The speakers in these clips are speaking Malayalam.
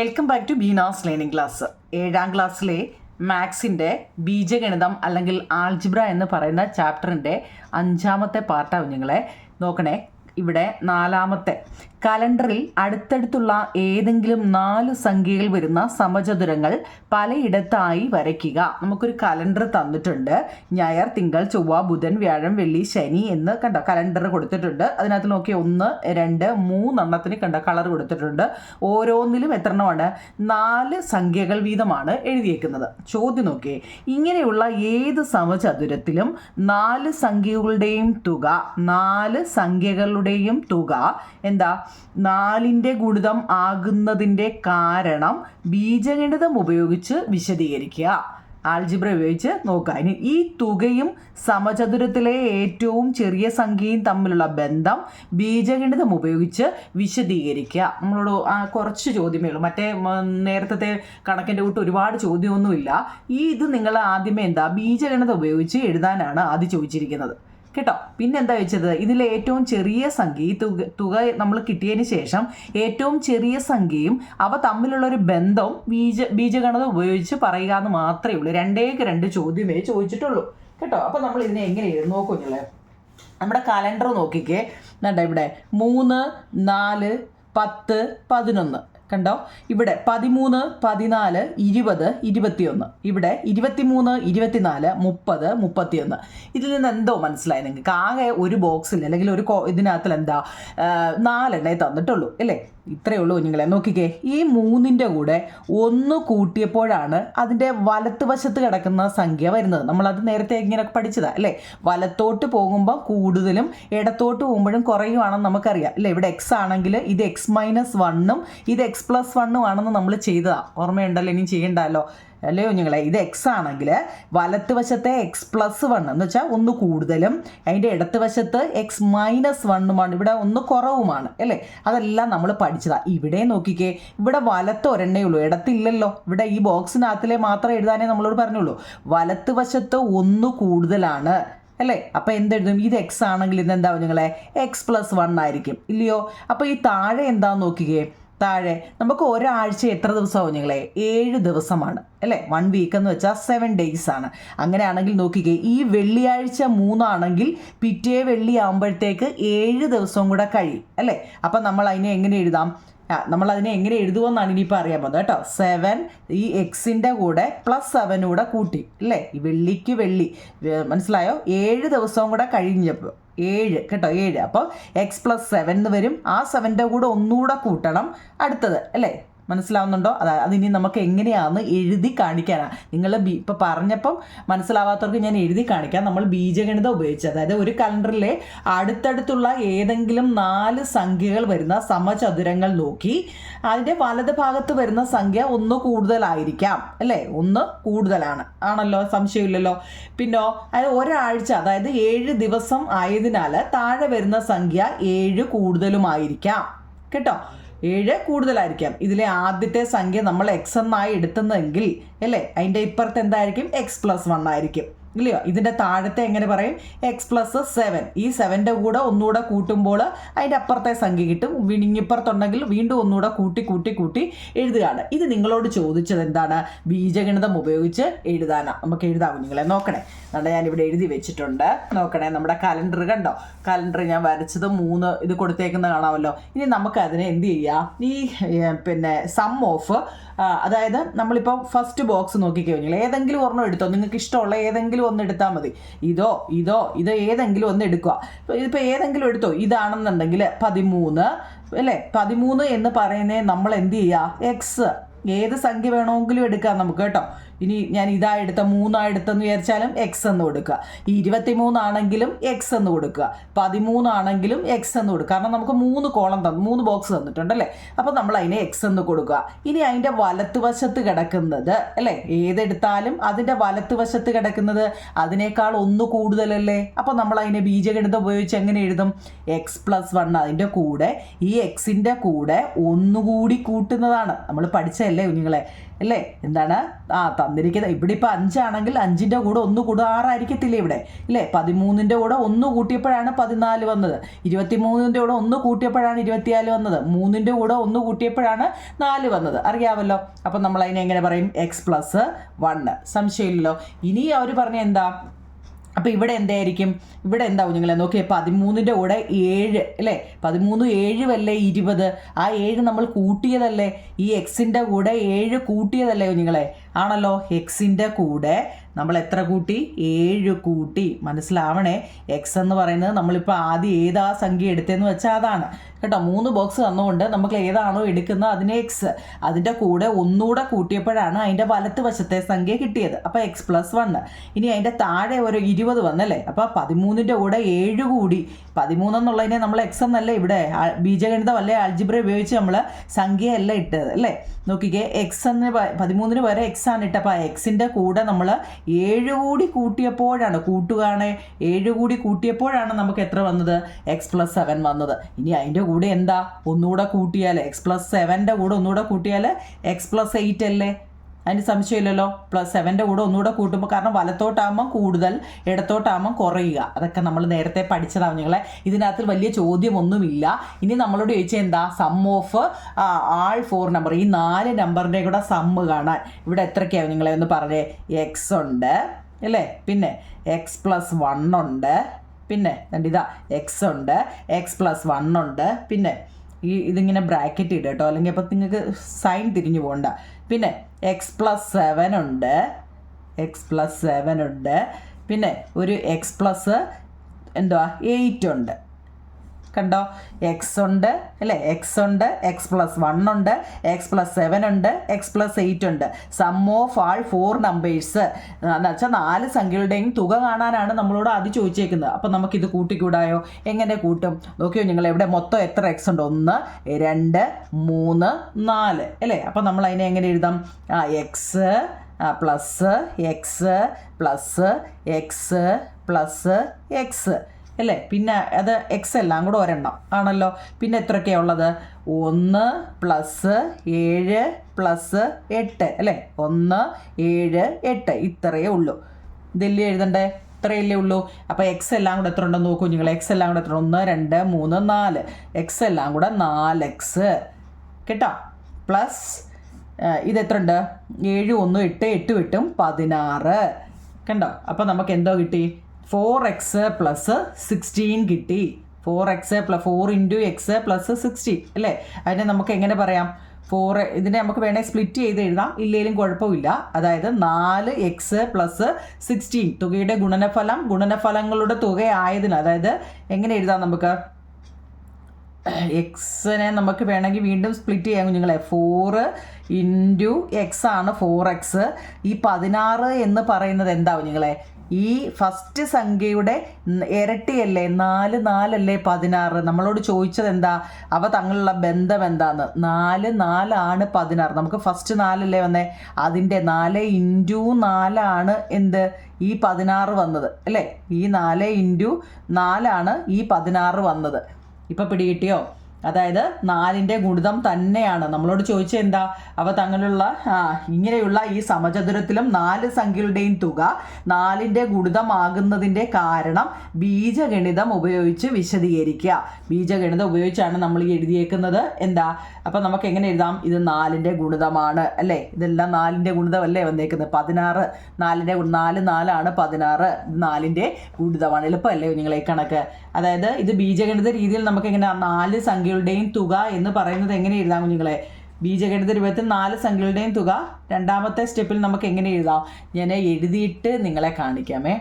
Welcome back to Beena's learning class. 7ാം ക്ലാസ്സിലെ മാത്സിൻ്റെ ബീജഗണിതം അല്ലെങ്കിൽ ആൾജിബ്ര എന്ന് പറയുന്ന ചാപ്റ്ററിൻ്റെ 5ാമത്തെ പാർട്ടാവും നിങ്ങളെ നോക്കണേ. ഇവിടെ 4ാമത്തെ കലണ്ടറിൽ അടുത്തടുത്തുള്ള ഏതെങ്കിലും 4 സംഖ്യകൾ വരുന്ന സമചതുരങ്ങൾ പലയിടത്തായി വരയ്ക്കുക. നമുക്കൊരു കലണ്ടർ തന്നിട്ടുണ്ട്. ഞായർ, തിങ്കൾ, ചൊവ്വ, ബുധൻ, വ്യാഴം, വെള്ളി, ശനി എന്ന് കണ്ടോ കലണ്ടർ കൊടുത്തിട്ടുണ്ട്. അതിനകത്ത് നോക്കി 1, 2, 3 എണ്ണത്തിന് കണ്ടോ കളർ കൊടുത്തിട്ടുണ്ട്. ഓരോന്നിലും എത്ര എണ്ണമാണ്? 4 സംഖ്യകൾ വീതമാണ് എഴുതിയേക്കുന്നത്. ചോദ്യം നോക്കിയേ, ഇങ്ങനെയുള്ള ഏത് സമചതുരത്തിലും 4 സംഖ്യകളുടെയും തുക എന്താ 4ൻ്റെ ഗുണിതം ആകുന്നതിൻ്റെ കാരണം ബീജഗണിതം ഉപയോഗിച്ച് വിശദീകരിക്കുക. ആൾജിബ്ര ഉപയോഗിച്ച് നോക്കുക. ഇനി ഈ തുകയും സമചതുരത്തിലെ ഏറ്റവും ചെറിയ സംഖ്യയും തമ്മിലുള്ള ബന്ധം ബീജഗണിതം ഉപയോഗിച്ച് വിശദീകരിക്കുക. നമ്മളോട് കുറച്ച് ചോദ്യമേ ഉള്ളൂ. മറ്റേ നേരത്തെ കണക്കിൻ്റെ കൂട്ട് ഒരുപാട് ചോദ്യമൊന്നുമില്ല. ഇത് നിങ്ങൾ ആദ്യമേ ബീജഗണിതം ഉപയോഗിച്ച് എഴുതാനാണ് ആദ്യം ചോദിച്ചിരിക്കുന്നത് കേട്ടോ. പിന്നെ എന്താ വെച്ചത്, ഇതിലെ ഏറ്റവും ചെറിയ സംഖ്യ, ഈ തുക നമ്മൾ കിട്ടിയതിന് ശേഷം ഏറ്റവും ചെറിയ സംഖ്യയും അവ തമ്മിലുള്ളൊരു ബന്ധവും ബീജഗണിതം ഉപയോഗിച്ച് പറയുക എന്ന് മാത്രമേ ഉള്ളൂ. 2 ചോദ്യമേ ചോദിച്ചിട്ടുള്ളൂ കേട്ടോ. അപ്പോൾ നമ്മൾ ഇതിനെ എങ്ങനെ എഴുതും നോക്കൂ നിങ്ങളെ. നമ്മുടെ കലണ്ടർ നോക്കിക്കേ. ഇവിടെ 3, 4, 10, 11 കണ്ടോ. ഇവിടെ 13, 14, 20, 21. ഇവിടെ 23, 24, 30, 31. ഇതിൽ നിന്ന് എന്തോ മനസ്സിലായി നിങ്ങൾക്ക്? ആകെ ഒരു ബോക്സിൽ അല്ലെങ്കിൽ ഒരു ഇതിനകത്തിൽ 4 എണ്ണേ തന്നിട്ടുള്ളൂ അല്ലേ? ഇത്രയേ ഉള്ളൂ നിങ്ങളെ. നോക്കിക്കേ, ഈ 3ൻ്റെ കൂടെ 1 കൂട്ടിയപ്പോഴാണ് അതിൻ്റെ വലത്ത് വശത്ത് കിടക്കുന്ന സംഖ്യ വരുന്നത്. നമ്മളത് നേരത്തെ ഇങ്ങനെ പഠിച്ചതാണ് അല്ലേ? വലത്തോട്ട് പോകുമ്പോൾ കൂടുതലും ഇടത്തോട്ട് പോകുമ്പോഴും കുറയുവാണെന്ന് നമുക്കറിയാം അല്ലേ? ഇവിടെ എക്സ് ആണെങ്കിൽ ഇത് x-1ഉം ഇത് x+1ഉം ആണെന്ന് നമ്മൾ ചെയ്തതാണ്. ഓർമ്മയുണ്ടല്ലോ? ഇനി ചെയ്യണ്ടല്ലോ അല്ലയോ നിങ്ങളെ? ഇത് എക്സ് ആണെങ്കിൽ വലത്ത് വശത്തെ x+1 എന്ന് വെച്ചാൽ 1 കൂടുതലും അതിൻ്റെ ഇടത്ത് വശത്ത് x-1ഉമാണ്. ഇവിടെ 1 കുറവുമാണ് അല്ലേ? അതെല്ലാം നമ്മൾ പഠിച്ചതാണ്. ഇവിടെ നോക്കിക്കേ, ഇവിടെ വലത്ത് ഒരെണ്ണേ ഉള്ളൂ, ഇടത്തില്ലല്ലോ. ഇവിടെ ഈ ബോക്സിനകത്തിലെ മാത്രമേ എഴുതാനേ നമ്മളോട് പറഞ്ഞുള്ളൂ. വലത്ത് വശത്ത് 1 കൂടുതലാണ് അല്ലേ? അപ്പോൾ എന്തെഴുതും? ഇത് എക്സ് ആണെങ്കിൽ ഇതെന്താവും നിങ്ങളെ? x+1 ആയിരിക്കും ഇല്ലയോ? അപ്പോൾ ഈ താഴെ എന്താന്ന് നോക്കിക്കേ. താഴെ നമുക്ക് ഒരാഴ്ച എത്ര ദിവസമാവും നിങ്ങളെ? 7 ദിവസമാണ് അല്ലേ? 1 വീക്ക് എന്ന് വെച്ചാൽ 7 days ആണ്. അങ്ങനെയാണെങ്കിൽ നോക്കിക്കേ, ഈ വെള്ളിയാഴ്ച 3 ആണെങ്കിൽ പിറ്റേ വെള്ളി ആകുമ്പോഴത്തേക്ക് 7 ദിവസവും കൂടെ കഴിയും അല്ലേ? അപ്പം നമ്മൾ അതിനെ എങ്ങനെ എഴുതാം? നമ്മളതിനെ എങ്ങനെ എഴുതുമെന്നാണ് ഇനിയിപ്പോൾ അറിയാൻ പോകുന്നത് കേട്ടോ. 7 ഈ എക്സിൻ്റെ കൂടെ +7 കൂടെ കൂട്ടി അല്ലേ? ഈ വെള്ളിക്ക് വെള്ളി മനസ്സിലായോ? 7 ദിവസവും കൂടെ കഴിഞ്ഞപ്പോൾ 7 കേട്ടോ, 7. അപ്പോൾ x+7 എന്ന് വരും. ആ 7ൻ്റെ കൂടെ ഒന്നുകൂടെ കൂട്ടണം അടുത്തത് അല്ലേ? മനസ്സിലാവുന്നുണ്ടോ? അതിനി നമുക്ക് എങ്ങനെയാണെന്ന് എഴുതി കാണിക്കാനാണ്. നിങ്ങൾ ഇപ്പം പറഞ്ഞപ്പം മനസ്സിലാവാത്തവർക്ക് ഞാൻ എഴുതി കാണിക്കാം. നമ്മൾ ബീജഗണിതം ഉപയോഗിച്ച്, അതായത് ഒരു കലണ്ടറിലെ അടുത്തടുത്തുള്ള ഏതെങ്കിലും 4 സംഖ്യകൾ വരുന്ന സമചതുരങ്ങൾ നോക്കി അതിൻ്റെ വലത് ഭാഗത്ത് വരുന്ന സംഖ്യ 1 കൂടുതലായിരിക്കാം അല്ലേ? 1 കൂടുതലാണ് ആണല്ലോ, സംശയമില്ലല്ലോ. പിന്നോ അതായത് ഒരാഴ്ച, അതായത് 7 ദിവസം ആയതിനാൽ താഴെ വരുന്ന സംഖ്യ 7 കൂടുതലുമായിരിക്കാം കേട്ടോ. 7 കൂടുതലായിരിക്കാം. ഇതിലെ ആദ്യത്തെ സംഖ്യ നമ്മൾ x എന്നായി എടുത്തുന്നെങ്കിൽ അല്ലേ, അതിൻ്റെ ഇപ്പുറത്ത് എന്തായിരിക്കും? x+1 ആയിരിക്കും ഇല്ലയോ? ഇതിൻ്റെ താഴത്തെ എങ്ങനെ പറയും? x+7. ഈ 7ൻ്റെ കൂടെ ഒന്നുകൂടെ കൂട്ടുമ്പോൾ അതിൻ്റെ അപ്പുറത്തെ സംഖ്യ കിട്ടും. ഇപ്പുറത്തുണ്ടെങ്കിൽ വീണ്ടും ഒന്നുകൂടെ കൂട്ടി എഴുതുകയാണ്. ഇത് നിങ്ങളോട് ചോദിച്ചത് എന്താണ്? ബീജഗണിതം ഉപയോഗിച്ച് എഴുതാനാണ്. നമുക്ക് എഴുതാവും നിങ്ങളെ. നോക്കണേ, ഞാനിവിടെ എഴുതി വെച്ചിട്ടുണ്ട്. നോക്കണേ, നമ്മുടെ കലണ്ടർ കണ്ടോ? കലണ്ടർ ഞാൻ വരച്ചത് 3 ഇത് കൊടുത്തേക്കുന്നത് കാണാമല്ലോ. ഇനി നമുക്കതിനെ എന്ത് ചെയ്യാം? ഈ സം ഓഫ്, അതായത് നമ്മളിപ്പോൾ ഫസ്റ്റ് ബോക്സ് നോക്കിക്കഴിഞ്ഞാൽ ഏതെങ്കിലും ഒരെണ്ണം എടുത്തോ. നിങ്ങൾക്ക് ഇഷ്ടമുള്ള ഏതെങ്കിലും ഒന്ന് എടുത്താൽ മതി. ഇത് ഏതെങ്കിലും ഒന്ന് എടുക്കുക. ഇതിപ്പോൾ ഏതെങ്കിലും എടുത്തോ. ഇതാണെന്നുണ്ടെങ്കിൽ 13 അല്ലേ? 13 എന്ന് പറയുന്നത് നമ്മൾ എന്ത് ചെയ്യുക? എക്സ് ഏത് സംഖ്യ വേണമെങ്കിലും എടുക്കാം നമുക്ക് കേട്ടോ. ഇനി ഞാൻ എടുത്ത 3 എടുത്തെന്ന് വിചാരിച്ചാലും എക്സ് എന്ന് കൊടുക്കുക. 23 ആണെങ്കിലും എക്സ് എന്ന് കൊടുക്കുക. 13 ആണെങ്കിലും എക്സ് എന്ന് കൊടുക്കുക. കാരണം നമുക്ക് 3 കോളം 3 ബോക്സ് തന്നിട്ടുണ്ടല്ലേ? അപ്പോൾ നമ്മൾ അതിനെ എക്സ് എന്ന് കൊടുക്കുക. ഇനി അതിൻ്റെ വലത്തുവശത്ത് കിടക്കുന്നത് അല്ലേ, ഏതെടുത്താലും അതിൻ്റെ വലത്തുവശത്ത് കിടക്കുന്നത് അതിനേക്കാൾ 1 കൂടുതലല്ലേ? അപ്പോൾ നമ്മൾ അതിനെ ബീജഗണിതം ഉപയോഗിച്ച് എങ്ങനെ എഴുതും? x+1 അതിൻ്റെ കൂടെ ഈ എക്സിൻ്റെ കൂടെ 1 കൂടി കൂട്ടുന്നതാണ്. നമ്മൾ പഠിച്ചതല്ലേ കുഞ്ഞുങ്ങളെ? അല്ലേ? എന്താണ് തന്നിരിക്കുന്നത് ഇവിടെ ഇപ്പോൾ 5 ആണെങ്കിൽ 5ൻ്റെ കൂടെ 1 കൂടുക 6 ആയിരിക്കത്തില്ലേ ഇവിടെ, ഇല്ലേ? 13ൻ്റെ കൂടെ 1 കൂട്ടിയപ്പോഴാണ് 14 വന്നത്. 23ൻ്റെ കൂടെ 1 കൂട്ടിയപ്പോഴാണ് 24 വന്നത്. 3ൻ്റെ കൂടെ 1 കൂട്ടിയപ്പോഴാണ് 4 വന്നത്. അറിയാമല്ലോ. അപ്പം നമ്മൾ അതിനെ എങ്ങനെ പറയും? x+1. സംശയമില്ലല്ലോ. ഇനി അവർ പറഞ്ഞ എന്താ? അപ്പോൾ ഇവിടെ എന്തായിരിക്കും? ഇവിടെ എന്താവും നിങ്ങളെ നോക്കിയേ? 13ൻ്റെ കൂടെ 7 അല്ലേ? 13 7 അല്ലേ 20. ആ 7 നമ്മൾ കൂട്ടിയതല്ലേ? ഈ എക്സിൻ്റെ കൂടെ 7 കൂട്ടിയതല്ലേ നിങ്ങളെ? ആണല്ലോ. എക്സിൻ്റെ കൂടെ നമ്മൾ എത്ര കൂട്ടി? 7 കൂട്ടി. മനസ്സിലാവണേ. എക്സ് എന്ന് പറയുന്നത് നമ്മളിപ്പോൾ ആദ്യം ഏതാ സംഖ്യ എടുത്തതെന്ന് വെച്ചാൽ അതാണ് കേട്ടോ. 3 ബോക്സ് തന്നുകൊണ്ട് നമുക്ക് ഏതാണോ എടുക്കുന്നത് അതിന് എക്സ്, അതിൻ്റെ കൂടെ ഒന്നുകൂടെ കൂട്ടിയപ്പോഴാണ് അതിൻ്റെ വലത്ത് വശത്തെ സംഖ്യ കിട്ടിയത്. അപ്പോൾ x+1. ഇനി അതിൻ്റെ താഴെ ഒരു 20 വന്നല്ലേ? അപ്പോൾ 13ൻ്റെ കൂടെ 7 കൂടി. 13 എന്നുള്ളതിനെ നമ്മൾ എക്സ് എന്നല്ലേ ഇവിടെ ബീജഗണിതം അല്ലേ ആൾജിബ്ര ഉപയോഗിച്ച് നമ്മൾ സംഖ്യയല്ല ഇട്ടത് അല്ലേ? നോക്കിക്കേ, എക്സ് എന്ന് 13ന് വരെ എക്സ് ആണ് ഇട്ടത്. അപ്പോൾ എക്സിൻ്റെ കൂടെ നമ്മൾ 7 കൂടി കൂട്ടിയപ്പോഴാണ്, കൂട്ടുകയാണ് 7 കൂടി കൂട്ടിയപ്പോഴാണ് നമുക്ക് എത്ര വന്നത്? x+7 വന്നത്. ഇനി അതിൻ്റെ കൂടെ എന്താ? ഒന്നുകൂടെ കൂട്ടിയാൽ x+7ൻ്റെ കൂടെ ഒന്നുകൂടെ കൂട്ടിയാൽ x+8 അല്ലേ? അതിന് സംശയമില്ലല്ലോ. +7ൻ്റെ കൂടെ ഒന്നുകൂടെ കൂട്ടുമ്പോൾ, കാരണം വലത്തോട്ടാകുമ്പം കൂടുതൽ, ഇടത്തോട്ടാകുമ്പം കുറയുക. അതൊക്കെ നമ്മൾ നേരത്തെ പഠിച്ചതാണ് നിങ്ങളെ. ഇതിനകത്ത് വലിയ ചോദ്യമൊന്നുമില്ല. ഇനി നമ്മളോട് ചോദിച്ചാൽ എന്താ? സം ഓഫ് ആൾ 4 നമ്പർ, ഈ 4 നമ്പറിൻ്റെ കൂടെ സമ്മ് കാണാൻ. ഇവിടെ എത്രയൊക്കെയാവും നിങ്ങളെ ഒന്ന് പറഞ്ഞേ? എക്സ് ഉണ്ട് അല്ലേ? പിന്നെ x+1 ഉണ്ട്. പിന്നെ ഇതാ എക്സ് ഉണ്ട്, x+1 ഉണ്ട്. പിന്നെ ഇതിങ്ങനെ ബ്രാക്കറ്റ് ഇടുക കേട്ടോ, അല്ലെങ്കിൽ അപ്പോൾ നിങ്ങൾക്ക് സൈൻ തിരിഞ്ഞു പോകണ്ട. പിന്നെ x+7 ഉണ്ട്, x+7 ഉണ്ട്. പിന്നെ ഒരു x+8 ഉണ്ട്. കണ്ടോ? എക്സ് ഉണ്ട് അല്ലേ? എക്സ് ഉണ്ട്, x+1 ഉണ്ട്, x+7 ഉണ്ട്, x+8 ഉണ്ട്. സം ഓഫ് ആൾ 4 നമ്പേഴ്സ് എന്ന് വെച്ചാൽ 4 സംഖ്യകളുടെയും തുക കാണാനാണ് നമ്മളോട് ആദ്യം ചോദിച്ചേക്കുന്നത്. അപ്പം നമുക്കിത് കൂട്ടിക്കൂടായോ? എങ്ങനെ കൂട്ടും? നോക്കിയോ നിങ്ങൾ, ഇവിടെ മൊത്തം എത്ര എക്സ് ഉണ്ട്? 1 2 3 4 അല്ലേ? അപ്പം നമ്മൾ അതിനെ എങ്ങനെ എഴുതാം? X plus X plus X plus X അല്ലേ? പിന്നെ അത് എക്സ് എല്ലാം കൂടെ ഒരെണ്ണം ആണല്ലോ. പിന്നെ എത്രയൊക്കെയാണ് ഉള്ളത്? 1 + 7 + 8 അല്ലേ? 1 7 8 ഇത്രയേ ഉള്ളൂ. ഇതല്ലേ എഴുതണ്ടേ? ഇത്രയല്ലേ ഉള്ളൂ. അപ്പോൾ എക്സ് എല്ലാം കൂടെ എത്ര ഉണ്ടെന്ന് നോക്കൂ നിങ്ങൾ. എക്സ് എല്ലാം കൂടെ എത്ര? 1 2 3 4. എക്സ് എല്ലാം കൂടെ 4x കേട്ടോ. പ്ലസ് ഇതെത്ര ഉണ്ട്? 7 1 8 8 8 16 കണ്ടോ? അപ്പോൾ നമുക്ക് എന്തോ കിട്ടി? 4x + 16 കിട്ടി. 4x + 4 × x + 16 അല്ലേ? അതിനെ നമുക്ക് എങ്ങനെ പറയാം? 4 ഇതിനെ നമുക്ക് വേണേൽ സ്പ്ലിറ്റ് ചെയ്ത് എഴുതാം, ഇല്ലെങ്കിലും കുഴപ്പമില്ല. അതായത് 4x + 16 തുകയുടെ ഗുണനഫലങ്ങളുടെ തുകയായതിന്, അതായത് എങ്ങനെ എഴുതാം നമുക്ക്? എക്സിനെ നമുക്ക് വേണമെങ്കിൽ വീണ്ടും സ്പ്ലിറ്റ് ചെയ്യാം കുഞ്ഞുങ്ങളെ. 4 × x ആണ് 4x. ഈ 16 എന്ന് പറയുന്നത് എന്താ കുഞ്ഞുങ്ങളെ? ഈ ഫസ്റ്റ് സംഖ്യയുടെ ഇരട്ടിയല്ലേ? 4 4 അല്ലേ 16? നമ്മളോട് ചോദിച്ചത് എന്താ? അവ തങ്ങളുള്ള ബന്ധം എന്താന്ന്? 4 4 ആണ് 16. നമുക്ക് ഫസ്റ്റ് 4 അല്ലേ വന്നേ? അതിൻ്റെ 4 × 4 ആണ് എന്ത്? ഈ 16 വന്നത് അല്ലേ? ഈ 4 × 4 ആണ് ഈ 16 വന്നത്. ഇപ്പം പിടികിട്ടിയോ? അതായത് 4ൻ്റെ ഗുണിതം തന്നെയാണ്. നമ്മളോട് ചോദിച്ചത് എന്താ? അവ തങ്ങളുള്ള ഇങ്ങനെയുള്ള ഈ സമചതുരത്തിലും 4 സംഖ്യകളുടെയും തുക 4ൻ്റെ ഗുണിതമാകുന്നതിൻ്റെ കാരണം ബീജഗണിതം ഉപയോഗിച്ച് വിശദീകരിക്കുക. ബീജഗണിതം ഉപയോഗിച്ചാണ് നമ്മൾ എഴുതിയേക്കുന്നത്. എന്താ? അപ്പം നമുക്ക് എങ്ങനെ എഴുതാം? ഇത് 4ൻ്റെ ഗുണിതമാണ് അല്ലേ? ഇതെല്ലാം 4ൻ്റെ ഗുണിതമല്ലേ വന്നേക്കുന്നത്? 16 4 4 ആണ് 16. 4ൻ്റെ ഗുണിതമാണ്. എളുപ്പമല്ലേ നിങ്ങളെ കണക്ക്? അതായത് ഇത് ബീജഗണിത രീതിയിൽ നമുക്ക് എങ്ങനെ 4 സംഖ്യകളുടെയും തുക എന്ന് പറയുന്നത് എങ്ങനെ എഴുതാം കുഞ്ഞുങ്ങളെ? ബീജഗണിത രൂപത്തിൽ 4 സംഖ്യകളുടെയും തുക രണ്ടാമത്തെ സ്റ്റെപ്പിൽ നമുക്ക് എങ്ങനെ എഴുതാം? ഞാൻ എഴുതിയിട്ട് നിങ്ങളെ കാണിക്കാമേ.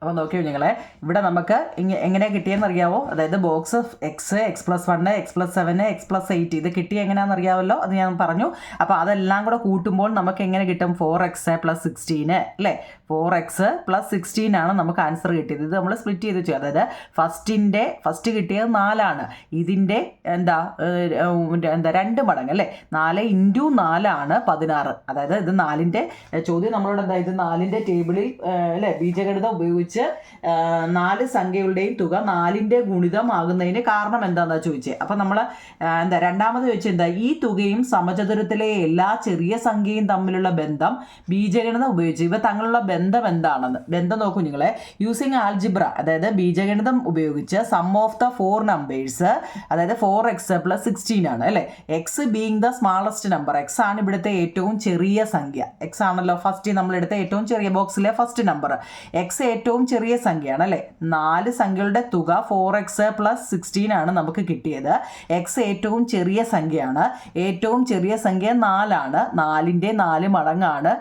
അപ്പോൾ നോക്കിയോ നിങ്ങളെ, ഇവിടെ നമുക്ക് എങ്ങനെ കിട്ടിയെന്ന് അറിയാവോ? അതായത് box X, x+1, x+7, x+8 ഇത് കിട്ടിയ എങ്ങനെയാണെന്ന് അറിയാമല്ലോ. അത് ഞാൻ പറഞ്ഞു. അപ്പോൾ അതെല്ലാം കൂടെ കൂട്ടുമ്പോൾ നമുക്ക് എങ്ങനെ കിട്ടും? 4x + 16 അല്ലേ? 4x + 16 ആണ് നമുക്ക് ആൻസർ കിട്ടിയത്. ഇത് നമ്മൾ സ്പ്ലിറ്റ് ചെയ്ത് വെച്ചു. അതായത് ഫസ്റ്റ് കിട്ടിയത് 4 ആണ്. ഇതിൻ്റെ എന്താ 2 മടങ്ങ് അല്ലേ? 4 × 4 ആണ് 16. അതായത് ഇത് 4ൻ്റെ ചോദ്യം നമ്മളോട് എന്താ? ഇത് 4ൻ്റെ ടേബിളിൽ അല്ലേ ബീജഗണിതം ഉപയോഗിച്ച് ഉപയോഗിച്ച് 4 സംഖ്യകളുടെയും തുക 4ന്റെ ഗുണിതമാകുന്നതിന് കാരണം എന്താണെന്നാണ് ചോദിച്ചത്. അപ്പം നമ്മൾ രണ്ടാമത് ചോദിച്ചത് എന്താ, ഈ തുകയും സമചതുരത്തിലെ എല്ലാ ചെറിയ സംഖ്യയും തമ്മിലുള്ള ബന്ധം ബീജഗണിതം ഉപയോഗിച്ച് ഇവ തങ്ങളുള്ള ബന്ധം എന്താണെന്ന്. ബന്ധം നോക്കൂ നിങ്ങളെ. യൂസിങ് ആൽജിബ്ര, അതായത് ബീജഗണിതം ഉപയോഗിച്ച് സം ഓഫ് ദ 4 നമ്പേഴ്സ്, അതായത് 4x + 16 ആണ് അല്ലേ. X being the smallest number, X ആണ് ഇവിടുത്തെ ഏറ്റവും ചെറിയ സംഖ്യ. എക്സ് ആണല്ലോ ഫസ്റ്റ് നമ്മളെടുത്ത ഏറ്റവും ചെറിയ ബോക്സിലെ ഫസ്റ്റ് നമ്പർ. എക്സ് ഏറ്റവും ചെറിയ സംഖ്യയാണ് അല്ലേ. 4 സംഖ്യകളുടെ തുക 4x + 16 ആണ് നമുക്ക് കിട്ടിയത്. എക്സ് ഏറ്റവും ചെറിയ സംഖ്യയാണ്. ഏറ്റവും ചെറിയ സംഖ്യ 4 ആണ്. 4ന്റെ 4 മടങ്ങാണ്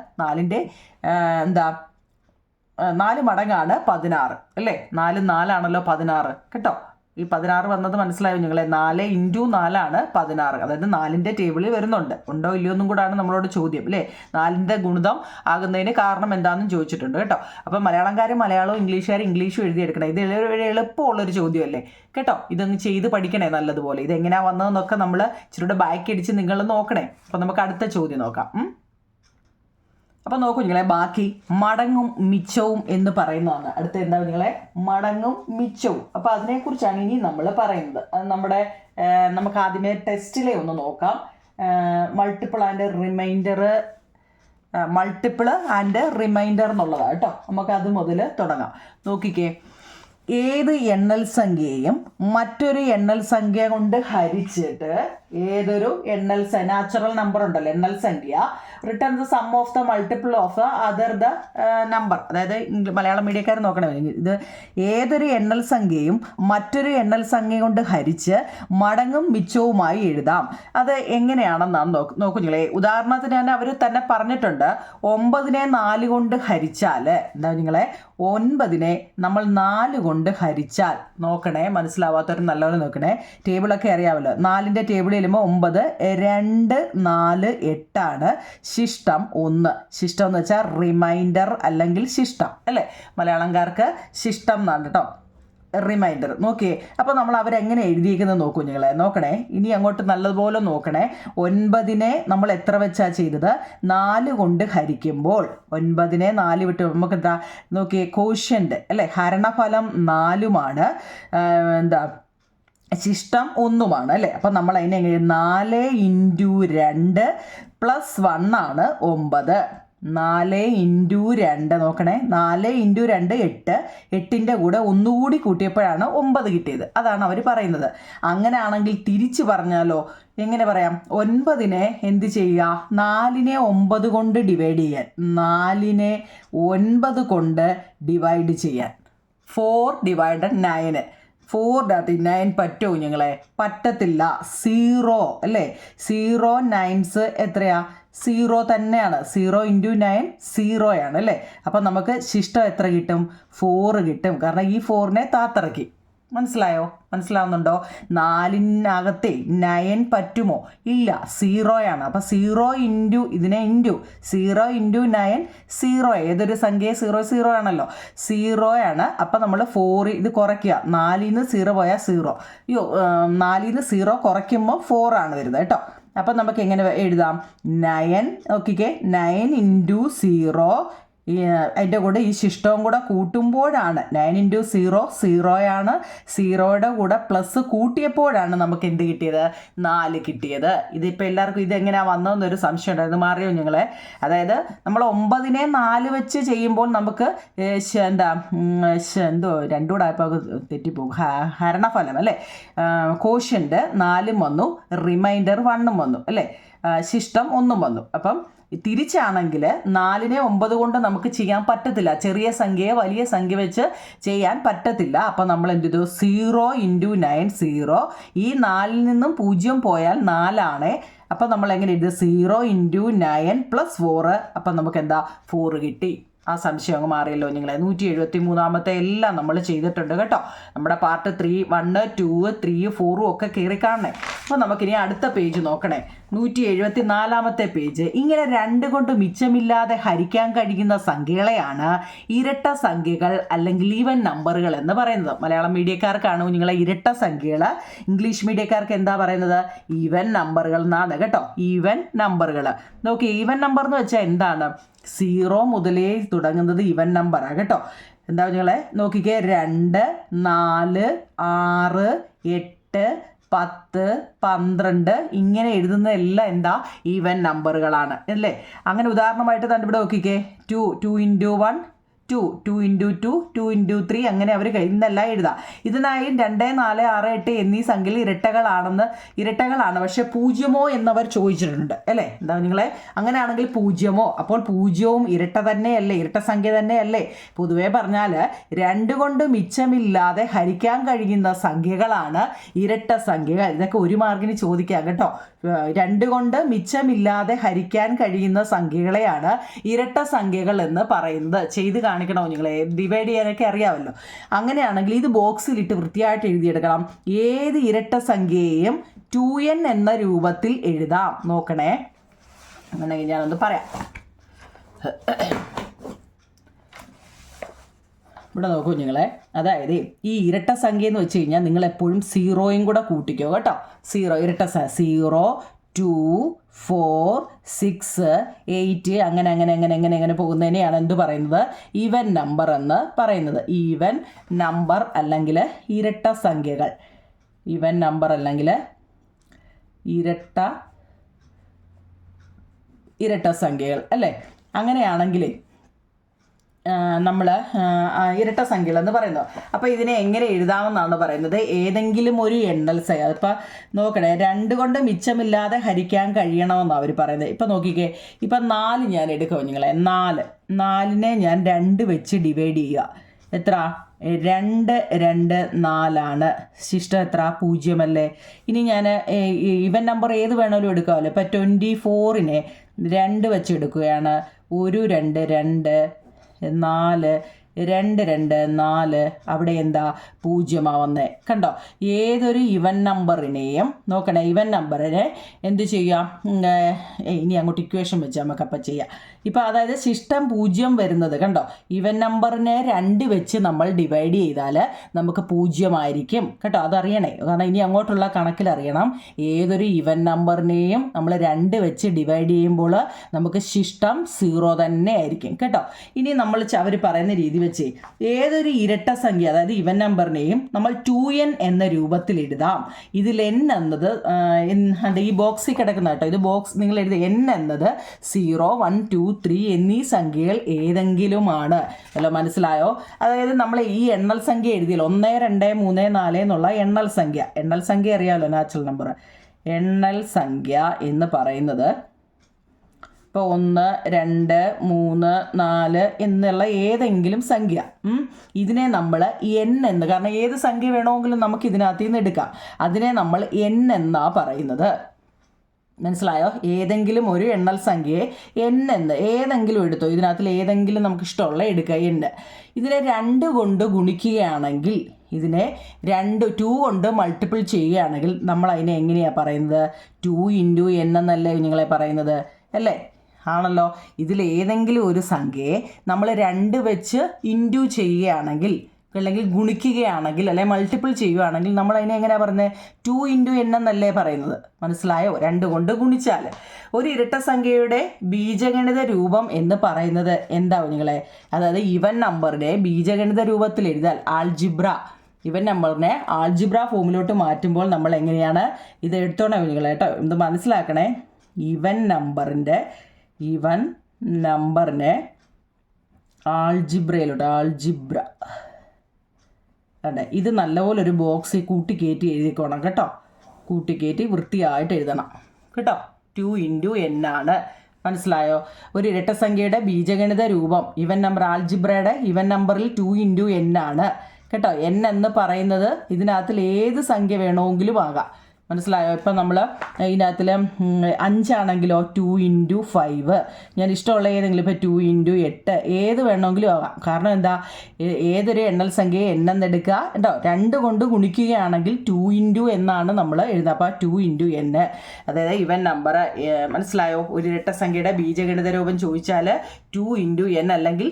4 മടങ്ങാണ് 16 അല്ലേ. 4 4 16 കേട്ടോ. ഈ 16 വന്നത് മനസ്സിലായോ നിങ്ങളെ. 4 × 4 ആണ് 16. അതായത് 4ന്റെ ടേബിളിൽ വരുന്നുണ്ട്. ഉണ്ടോ ഇല്ലയോ എന്നും കൂടാണ് നമ്മളോട് ചോദ്യം അല്ലേ. 4ന്റെ ഗുണിതം ആകുന്നതിന് കാരണം എന്താണെന്നും ചോദിച്ചിട്ടുണ്ട് കേട്ടോ. അപ്പം മലയാളംകാർ മലയാളവും ഇംഗ്ലീഷുകാർ ഇംഗ്ലീഷും എഴുതിയെടുക്കണം. ഇത് എളുപ്പമുള്ളൊരു ചോദ്യമല്ലേ കേട്ടോ. ഇതൊന്ന് ചെയ്ത് പഠിക്കണേ നല്ലതുപോലെ. ഇതെങ്ങനെയാണ് വന്നതെന്നൊക്കെ നമ്മൾ ഇച്ചിരിയുടെ ബാക്ക് അടിച്ച് നിങ്ങൾ നോക്കണേ. അപ്പം നമുക്ക് അടുത്ത ചോദ്യം നോക്കാം. അപ്പം നോക്കൂ നിങ്ങളെ, ബാക്കി മടങ്ങും മിച്ചവും എന്ന് പറയുന്നതാണ്. അടുത്ത എന്താ നിങ്ങളെ, മടങ്ങും മിച്ചവും. അപ്പം അതിനെക്കുറിച്ചാണ് ഇനി നമ്മൾ പറയുന്നത്. അത് നമുക്ക് ആദ്യമേ ടെസ്റ്റിലെ ഒന്ന് നോക്കാം. മൾട്ടിപ്പിൾ ആൻഡ് റിമൈൻഡർ എന്നുള്ളതാണ് കേട്ടോ. നമുക്ക് അത് മുതൽ തുടങ്ങാം. നോക്കിക്കേ, ഏത് എണ്ണൽ സംഖ്യയും മറ്റൊരു എണ്ണൽ സംഖ്യ കൊണ്ട് ഹരിച്ചിട്ട് ഏതൊരു നാച്ചുറൽ നമ്പർ ഉണ്ടല്ലോ, എണ്ണൽ സംഖ്യ, return the sum of the multiple of other the number. അതായത് മലയാളം മീഡിയക്കാർ നോക്കണേ, ഇത് ഏതൊരു എണ്ണൽ സംഖ്യയും മറ്റൊരു എണ്ണൽ സംഖ്യ കൊണ്ട് ഹരിച്ച് മടങ്ങും മിച്ചവുമായി എഴുതാം. അത് എങ്ങനെയാണെന്നാണ് നോക്കുഞ്ഞിങ്ങളെ. ഉദാഹരണത്തിന് തന്നെ അവർ തന്നെ പറഞ്ഞിട്ടുണ്ട്. 9നെ 4 കൊണ്ട് ഹരിച്ചാൽ എന്താ നിങ്ങളെ, 9നെ നമ്മൾ 4 കൊണ്ട് ഹരിച്ചാൽ, നോക്കണേ മനസ്സിലാവാത്തവർ നല്ലപോലെ നോക്കണേ. ടേബിളൊക്കെ അറിയാമല്ലോ. 4ന്റെ ടേബിളിൽ വരുമ്പോൾ 9 2 4 8 ആണ്. ശിഷ്ടം 1. ശിഷ്ടം എന്ന് വെച്ചാൽ റിമൈൻഡർ അല്ലെങ്കിൽ ശിഷ്ടം അല്ലേ. മലയാളംകാർക്ക് ശിഷ്ടം എന്നാണ് കേട്ടോ, റിമൈൻഡർ. നോക്കിയേ, അപ്പോൾ നമ്മൾ അവരെങ്ങനെ എഴുതിയിരിക്കുന്നത് നോക്കൂ നിങ്ങളെ. നോക്കണേ, ഇനി അങ്ങോട്ട് നല്ലതുപോലെ നോക്കണേ. 9നെ നമ്മൾ എത്ര വെച്ചാണ് ചെയ്തത്, 4 കൊണ്ട് ഹരിക്കുമ്പോൾ 9നെ 4 വിട്ട് നമുക്ക് എന്താ നോക്കിയേ, കോഷ്യൻ്റ് അല്ലേ, ഹരണഫലം 4 ശിഷ്ടം 1 അല്ലേ. അപ്പം നമ്മൾ അതിനെ എങ്ങനെ, 4 × 2 + 1 ആണ് 9. 4 × 2 നോക്കണേ, 4 × 2 8. 8ൻ്റെ കൂടെ ഒന്നുകൂടി കൂട്ടിയപ്പോഴാണ് 9 കിട്ടിയത്. അതാണ് അവർ പറയുന്നത്. അങ്ങനെയാണെങ്കിൽ തിരിച്ച് പറഞ്ഞാലോ, എങ്ങനെ പറയാം, 9നെ എന്ത് ചെയ്യുക, 4നെ 9 കൊണ്ട് ഡിവൈഡ് ചെയ്യാൻ. 4നെ 9 കൊണ്ട് ഡിവൈഡ് ചെയ്യാൻ. 4 / 9. 4 × 9 പറ്റുമോ ഞങ്ങളെ? പറ്റത്തില്ല. 0 അല്ലേ. 0 9s എത്രയാ, 0 തന്നെയാണ്. 0 × 9 0 ആണ് അല്ലേ. അപ്പം നമുക്ക് ശിഷ്ടം എത്ര കിട്ടും, 4 കിട്ടും. കാരണം ഈ 4നെ താത്തിറക്കി. മനസ്സിലാവുന്നുണ്ടോ? 4നകത്തെ 9 പറ്റുമോ? ഇല്ല, 0 ആണ്. അപ്പം 0 × ഇതിനെ 0 × 9 0. ഏതൊരു സംഖ്യ 0 ആണല്ലോ, 0 ആണ്. അപ്പം നമ്മൾ 4 ഇത് കുറയ്ക്കുക. 4ൽ നിന്ന് 0 പോയാൽ 0. 4ൽ നിന്ന് 0 കുറയ്ക്കുമ്പോൾ 4 ആണ് വരുന്നത് കേട്ടോ. അപ്പം നമുക്ക് എങ്ങനെ എഴുതാം, 9 നോക്കിക്കേ, 9 × 0. അതിൻ്റെ കൂടെ ഈ ശിഷ്ടവും കൂടെ കൂട്ടുമ്പോഴാണ് 9 × 0 0 ആണ്. 0യുടെ കൂടെ പ്ലസ് കൂട്ടിയപ്പോഴാണ് നമുക്ക് എന്ത് കിട്ടിയത്, 4 കിട്ടിയത്. ഇതിപ്പോൾ എല്ലാവർക്കും ഇതെങ്ങനെയാണ് വന്നതെന്നൊരു സംശയം ഉണ്ടായിരുന്നു. മാറിയോ ഞങ്ങളെ? അതായത് നമ്മൾ 9നെ 4 വെച്ച് ചെയ്യുമ്പോൾ നമുക്ക് എന്തോ 2 കൂടെ ആയപ്പോൾ തെറ്റിപ്പോകും. ഹരണഫലം അല്ലേ. കോഷ്യൻ്റ് 4 വന്നു, റിമൈൻഡർ 1 വന്നു അല്ലേ, ശിഷ്ടം 1 വന്നു. അപ്പം തിരിച്ചാണെങ്കിൽ 4നെ 9 കൊണ്ട് നമുക്ക് ചെയ്യാൻ പറ്റത്തില്ല. ചെറിയ സംഖ്യയെ വലിയ സംഖ്യ വെച്ച് ചെയ്യാൻ പറ്റത്തില്ല. അപ്പം നമ്മൾ എന്ത് ചെയ്തു, 0 × 9 0. ഈ 4ൽ നിന്നും 0 പോയാൽ 4 ആണ്. അപ്പം നമ്മൾ എങ്ങനെ എഴുതുക, 0 × 9 + 4. അപ്പം നമുക്ക് എന്താ, 4 കിട്ടി. ആ സംശയം അങ്ങ് മാറിയല്ലോ നിങ്ങളെ. 173 എല്ലാം നമ്മൾ ചെയ്തിട്ടുണ്ട് കേട്ടോ. നമ്മുടെ പാർട്ട് 3 1 2 3 4 ഒക്കെ കയറി കാണണേ. അപ്പോൾ നമുക്കിനി അടുത്ത പേജ് നോക്കണേ. 174 പേജ്. ഇങ്ങനെ 2 കൊണ്ട് മിച്ചമില്ലാതെ ഹരിക്കാൻ കഴിയുന്ന സംഖ്യകളെയാണ് ഇരട്ട സംഖ്യകൾ അല്ലെങ്കിൽ ഈവൻ നമ്പറുകൾ എന്ന് പറയുന്നത്. മലയാളം മീഡിയക്കാർക്കാണ് നിങ്ങളെ ഇരട്ട സംഖ്യകൾ. ഇംഗ്ലീഷ് മീഡിയക്കാർക്ക് എന്താ പറയുന്നത്, ഈവൻ നമ്പറുകൾ എന്നാണ് കേട്ടോ. ഈവൻ നമ്പറുകൾ. നോക്കി, ഈവൻ നമ്പർ എന്ന് വെച്ചാൽ എന്താണ്, 0 മുതലേ തുടങ്ങുന്നത് ഈവൻ നമ്പറാണ് കേട്ടോ. എന്താ കുഞ്ഞുങ്ങളെ നോക്കിക്കേ 2, 4, 6, 8, 10, 12 ഇങ്ങനെ എഴുതുന്നതെല്ലാം എന്താ ഈവൻ നമ്പറുകളാണ് അല്ലേ. അങ്ങനെ ഉദാഹരണമായിട്ട് തന്നെ ഇവിടെ നോക്കിക്കേ 2 ഇൻറ്റു 1 2 2 ഇൻറ്റു 2 2 ഇൻറ്റു 3 അങ്ങനെ അവർ ഇന്നെല്ലാം എഴുതാം. ഇതിനായി 2, 4, 6, 8 എന്നീ സംഖ്യകൾ ഇരട്ടകളാണ് പക്ഷെ പൂജ്യമോ എന്നവർ ചോദിച്ചിട്ടുണ്ട് അല്ലേ. എന്താ നിങ്ങളെ അങ്ങനെയാണെങ്കിൽ പൂജ്യമോ, അപ്പോൾ പൂജ്യവും ഇരട്ട തന്നെയല്ലേ, ഇരട്ട സംഖ്യ തന്നെയല്ലേ. പൊതുവെ പറഞ്ഞാൽ 2 കൊണ്ട് മിച്ചമില്ലാതെ ഹരിക്കാൻ കഴിയുന്ന സംഖ്യകളാണ് ഇരട്ട സംഖ്യകൾ. ഇതൊക്കെ 1 മാർക്കിന് ചോദിക്കാം കേട്ടോ. 2 കൊണ്ട് മിച്ചമില്ലാതെ ഹരിക്കാൻ കഴിയുന്ന സംഖ്യകളെയാണ് ഇരട്ട സംഖ്യകൾ എന്ന് പറയുന്നത്. ചെയ്ത് കാണിക്കണോ നിങ്ങളെ, ഡിവൈഡ് ചെയ്യാനൊക്കെ അറിയാമല്ലോ. അങ്ങനെയാണെങ്കിൽ ഇത് ബോക്സിലിട്ട് വൃത്തിയായിട്ട് എഴുതിയെടുക്കണം. ഏത് ഇരട്ട സംഖ്യയെയും 2n എന്ന രൂപത്തിൽ എഴുതാം. നോക്കണേ, അങ്ങനെ ഞാനൊന്ന് പറയാം. ഇവിടെ നോക്കൂ നിങ്ങളെ, അതായത് ഈ ഇരട്ട സംഖ്യ എന്ന് വെച്ച് കഴിഞ്ഞാൽ നിങ്ങൾ എപ്പോഴും 0യും കൂടെ കൂട്ടിക്കോ കേട്ടോ. 0 ഇരട്ട 0 2 4 6 8 അങ്ങനെ പോകുന്നതിനെയാണ് എന്ത് പറയുന്നത്, ഈവൻ നമ്പർ എന്ന് പറയുന്നത്. ഈവൻ നമ്പർ അല്ലെങ്കിൽ ഇരട്ട സംഖ്യകൾ, ഈവൻ നമ്പർ അല്ലെങ്കിൽ ഇരട്ട സംഖ്യകൾ അല്ലേ. അങ്ങനെയാണെങ്കിൽ നമ്മൾ ഇരട്ട സംഖ്യകൾ എന്ന് പറയുന്നത്. അപ്പോൾ ഇതിനെ എങ്ങനെ എഴുതാമെന്നാണ് പറയുന്നത്. ഏതെങ്കിലും ഒരു എണ്ണൽ സംഖ്യ, ഇപ്പോൾ നോക്കണേ 2 കൊണ്ട് മിച്ചമില്ലാതെ ഹരിക്കാൻ കഴിയണമെന്നാണ് അവർ പറയുന്നത്. ഇപ്പം നോക്കിക്കേ, ഇപ്പം 4 ഞാൻ എടുക്കാം നിങ്ങളെ. 4നെ ഞാൻ 2 വെച്ച് ഡിവൈഡ് ചെയ്യുക. എത്ര? 2 2 4 ശിഷ്ടം എത്ര? 0 അല്ലേ. ഇനി ഞാൻ ഈവൻ നമ്പർ ഏത് വേണമെങ്കിലും എടുക്കാമല്ലോ. ഇപ്പം 24നെ 2 വെച്ച് എടുക്കുകയാണ്. 1 2 2 4 2 2 4 അവിടെ എന്താ 0 വന്നേ. കണ്ടോ, ഏതൊരു ഇവൻ നമ്പറിനെയും നോക്കണേ, ഇവൻ നമ്പറിനെ എന്ത് ചെയ്യാം, ഇനി അങ്ങോട്ട് ഇക്വേഷൻ വെച്ച് നമുക്കപ്പം ചെയ്യാം. ഇപ്പം അതായത് ശിഷ്ടം 0 വരുന്നത് കണ്ടോ, ഇവൻ നമ്പറിനെ 2 വെച്ച് നമ്മൾ ഡിവൈഡ് ചെയ്താൽ നമുക്ക് 0 ആയിരിക്കും കേട്ടോ. അതറിയണേ, കാരണം ഇനി അങ്ങോട്ടുള്ള കണക്കിലറിയണം. ഏതൊരു ഇവൻ നമ്പറിനെയും നമ്മൾ 2 വെച്ച് ഡിവൈഡ് ചെയ്യുമ്പോൾ നമുക്ക് ശിഷ്ടം 0 തന്നെ ആയിരിക്കും കേട്ടോ. ഇനി നമ്മൾ അവർ പറയുന്ന രീതി വെച്ച് ഏതൊരു ഇരട്ട സംഖ്യ, അതായത് ഇവൻ നമ്പറിനെയും നമ്മൾ 2n എന്ന രൂപത്തിൽ എഴുതാം. ഇതിൽ n എന്നത് ഈ ബോക്സിൽ കിടക്കുന്ന കേട്ടോ, ഇത് ബോക്സ് നിങ്ങൾ എഴുതി. n എന്നത് 0 1 2 3 എന്നീ സംഖ്യകൾ ഏതെങ്കിലുമാണ്. അല്ലോ, മനസ്സിലായോ? അതായത് നമ്മൾ ഈ എണ്ണൽ സംഖ്യ എഴുതിയല്ലോ, 1 2 3 4 എന്നുള്ള എണ്ണൽ സംഖ്യ അറിയാമല്ലോ, നാച്ചുറൽ നമ്പർ. എണ്ണൽ സംഖ്യ എന്ന് പറയുന്നത് ഇപ്പോൾ 1 2 3 4 എന്നുള്ള ഏതെങ്കിലും സംഖ്യ, ഇതിനെ നമ്മൾ n എന്ന്, കാരണം ഏത് സംഖ്യ വേണമെങ്കിലും നമുക്ക് ഇതിനകത്ത് നിന്ന് എടുക്കാം, അതിനെ നമ്മൾ n എന്നാണ് പറയുന്നത്. മനസ്സിലായോ? ഏതെങ്കിലും ഒരു എണ്ണൽ സംഖ്യയെ n എന്ന് ഏതെങ്കിലും എടുത്തോ, ഇതിനകത്തിൽ ഏതെങ്കിലും നമുക്ക് ഇഷ്ടമുള്ള എടുക്കുക n. ഇതിനെ 2 കൊണ്ട് ഗുണിക്കുകയാണെങ്കിൽ, ഇതിനെ 2 കൊണ്ട് മൾട്ടിപ്പിൾ ചെയ്യുകയാണെങ്കിൽ നമ്മൾ അതിനെ എങ്ങനെയാണ് പറയുന്നത്? 2 ഇൻറ്റു n എന്നല്ലേ നിങ്ങളെ പറയുന്നത് അല്ലേ? ആണല്ലോ. ഇതിൽ ഏതെങ്കിലും ഒരു സംഖ്യയെ നമ്മൾ 2 വെച്ച് ഇൻറ്റു ചെയ്യുകയാണെങ്കിൽ, അല്ലെങ്കിൽ ഗുണിക്കുകയാണെങ്കിൽ, അല്ലെങ്കിൽ മൾട്ടിപ്പിൾ ചെയ്യുകയാണെങ്കിൽ നമ്മൾ അതിനെ എങ്ങനെയാണ് പറയുന്നത്? 2 ഇൻറ്റു n എന്നല്ലേ പറയുന്നത്. മനസ്സിലായോ? 2 കൊണ്ട് ഗുണിച്ചാൽ. ഒരു ഇരട്ട സംഖ്യയുടെ ബീജഗണിത രൂപം എന്ന് പറയുന്നത് എന്താ നിങ്ങളെ? അതായത് ഇവൻ നമ്പറിനെ ബീജഗണിത രൂപത്തിൽ എഴുതാൽ ഇവൻ നമ്പറിനെ ആൾജിബ്ര ഫോമിലോട്ട് മാറ്റുമ്പോൾ നമ്മൾ എങ്ങനെയാണ് ഇത് എടുത്തോണേ നിങ്ങളെ കേട്ടോ. ഇത് മനസ്സിലാക്കണേ. ഇവൻ നമ്പറിനെ ആൾജിബ്ര അതെ, ഇത് നല്ലപോലെ ഒരു ബോക്സിൽ കൂട്ടിക്കയറ്റി എഴുതിക്കോണം കേട്ടോ. കൂട്ടിക്കയറ്റി വൃത്തിയായിട്ട് എഴുതണം കേട്ടോ. 2 ഇൻറ്റു n ആണ്. മനസ്സിലായോ? ഒരു ഇരട്ടസംഖ്യയുടെ ബീജഗണിത രൂപം ഇവൻ നമ്പർ ആൾജിബ്രയുടെ ഇവൻ നമ്പറിൽ 2 ഇൻറ്റു n ആണ് കേട്ടോ. n എന്ന് പറയുന്നത് ഇതിനകത്തിൽ ഏത് സംഖ്യ വേണമെങ്കിലും ആകാം. മനസ്സിലായോ? ഇപ്പം നമ്മൾ ഇതിനകത്തിൽ 5 ആണെങ്കിലോ 2 ഇൻറ്റു 5, ഞാൻ ഇഷ്ടമുള്ള ഏതെങ്കിലും, ഇപ്പോൾ 2 ഇൻറ്റു 8 ഏത് വേണമെങ്കിലും ആകാം. കാരണം എന്താ, ഏതൊരു എണ്ണൽ സംഖ്യയെ n എന്നെടുക്കുക കേട്ടോ. 2 കൊണ്ട് ഗുണിക്കുകയാണെങ്കിൽ 2 ഇൻറ്റു എന്നാണ് നമ്മൾ എഴുതുക. അപ്പോൾ 2 ഇൻറ്റു n, അതായത് ഇവൻ നമ്പർ. മനസ്സിലായോ? ഒരു ഇരട്ട സംഖ്യയുടെ ബീജഗണിത രൂപം ചോദിച്ചാൽ 2 ഇൻറ്റു n അല്ലെങ്കിൽ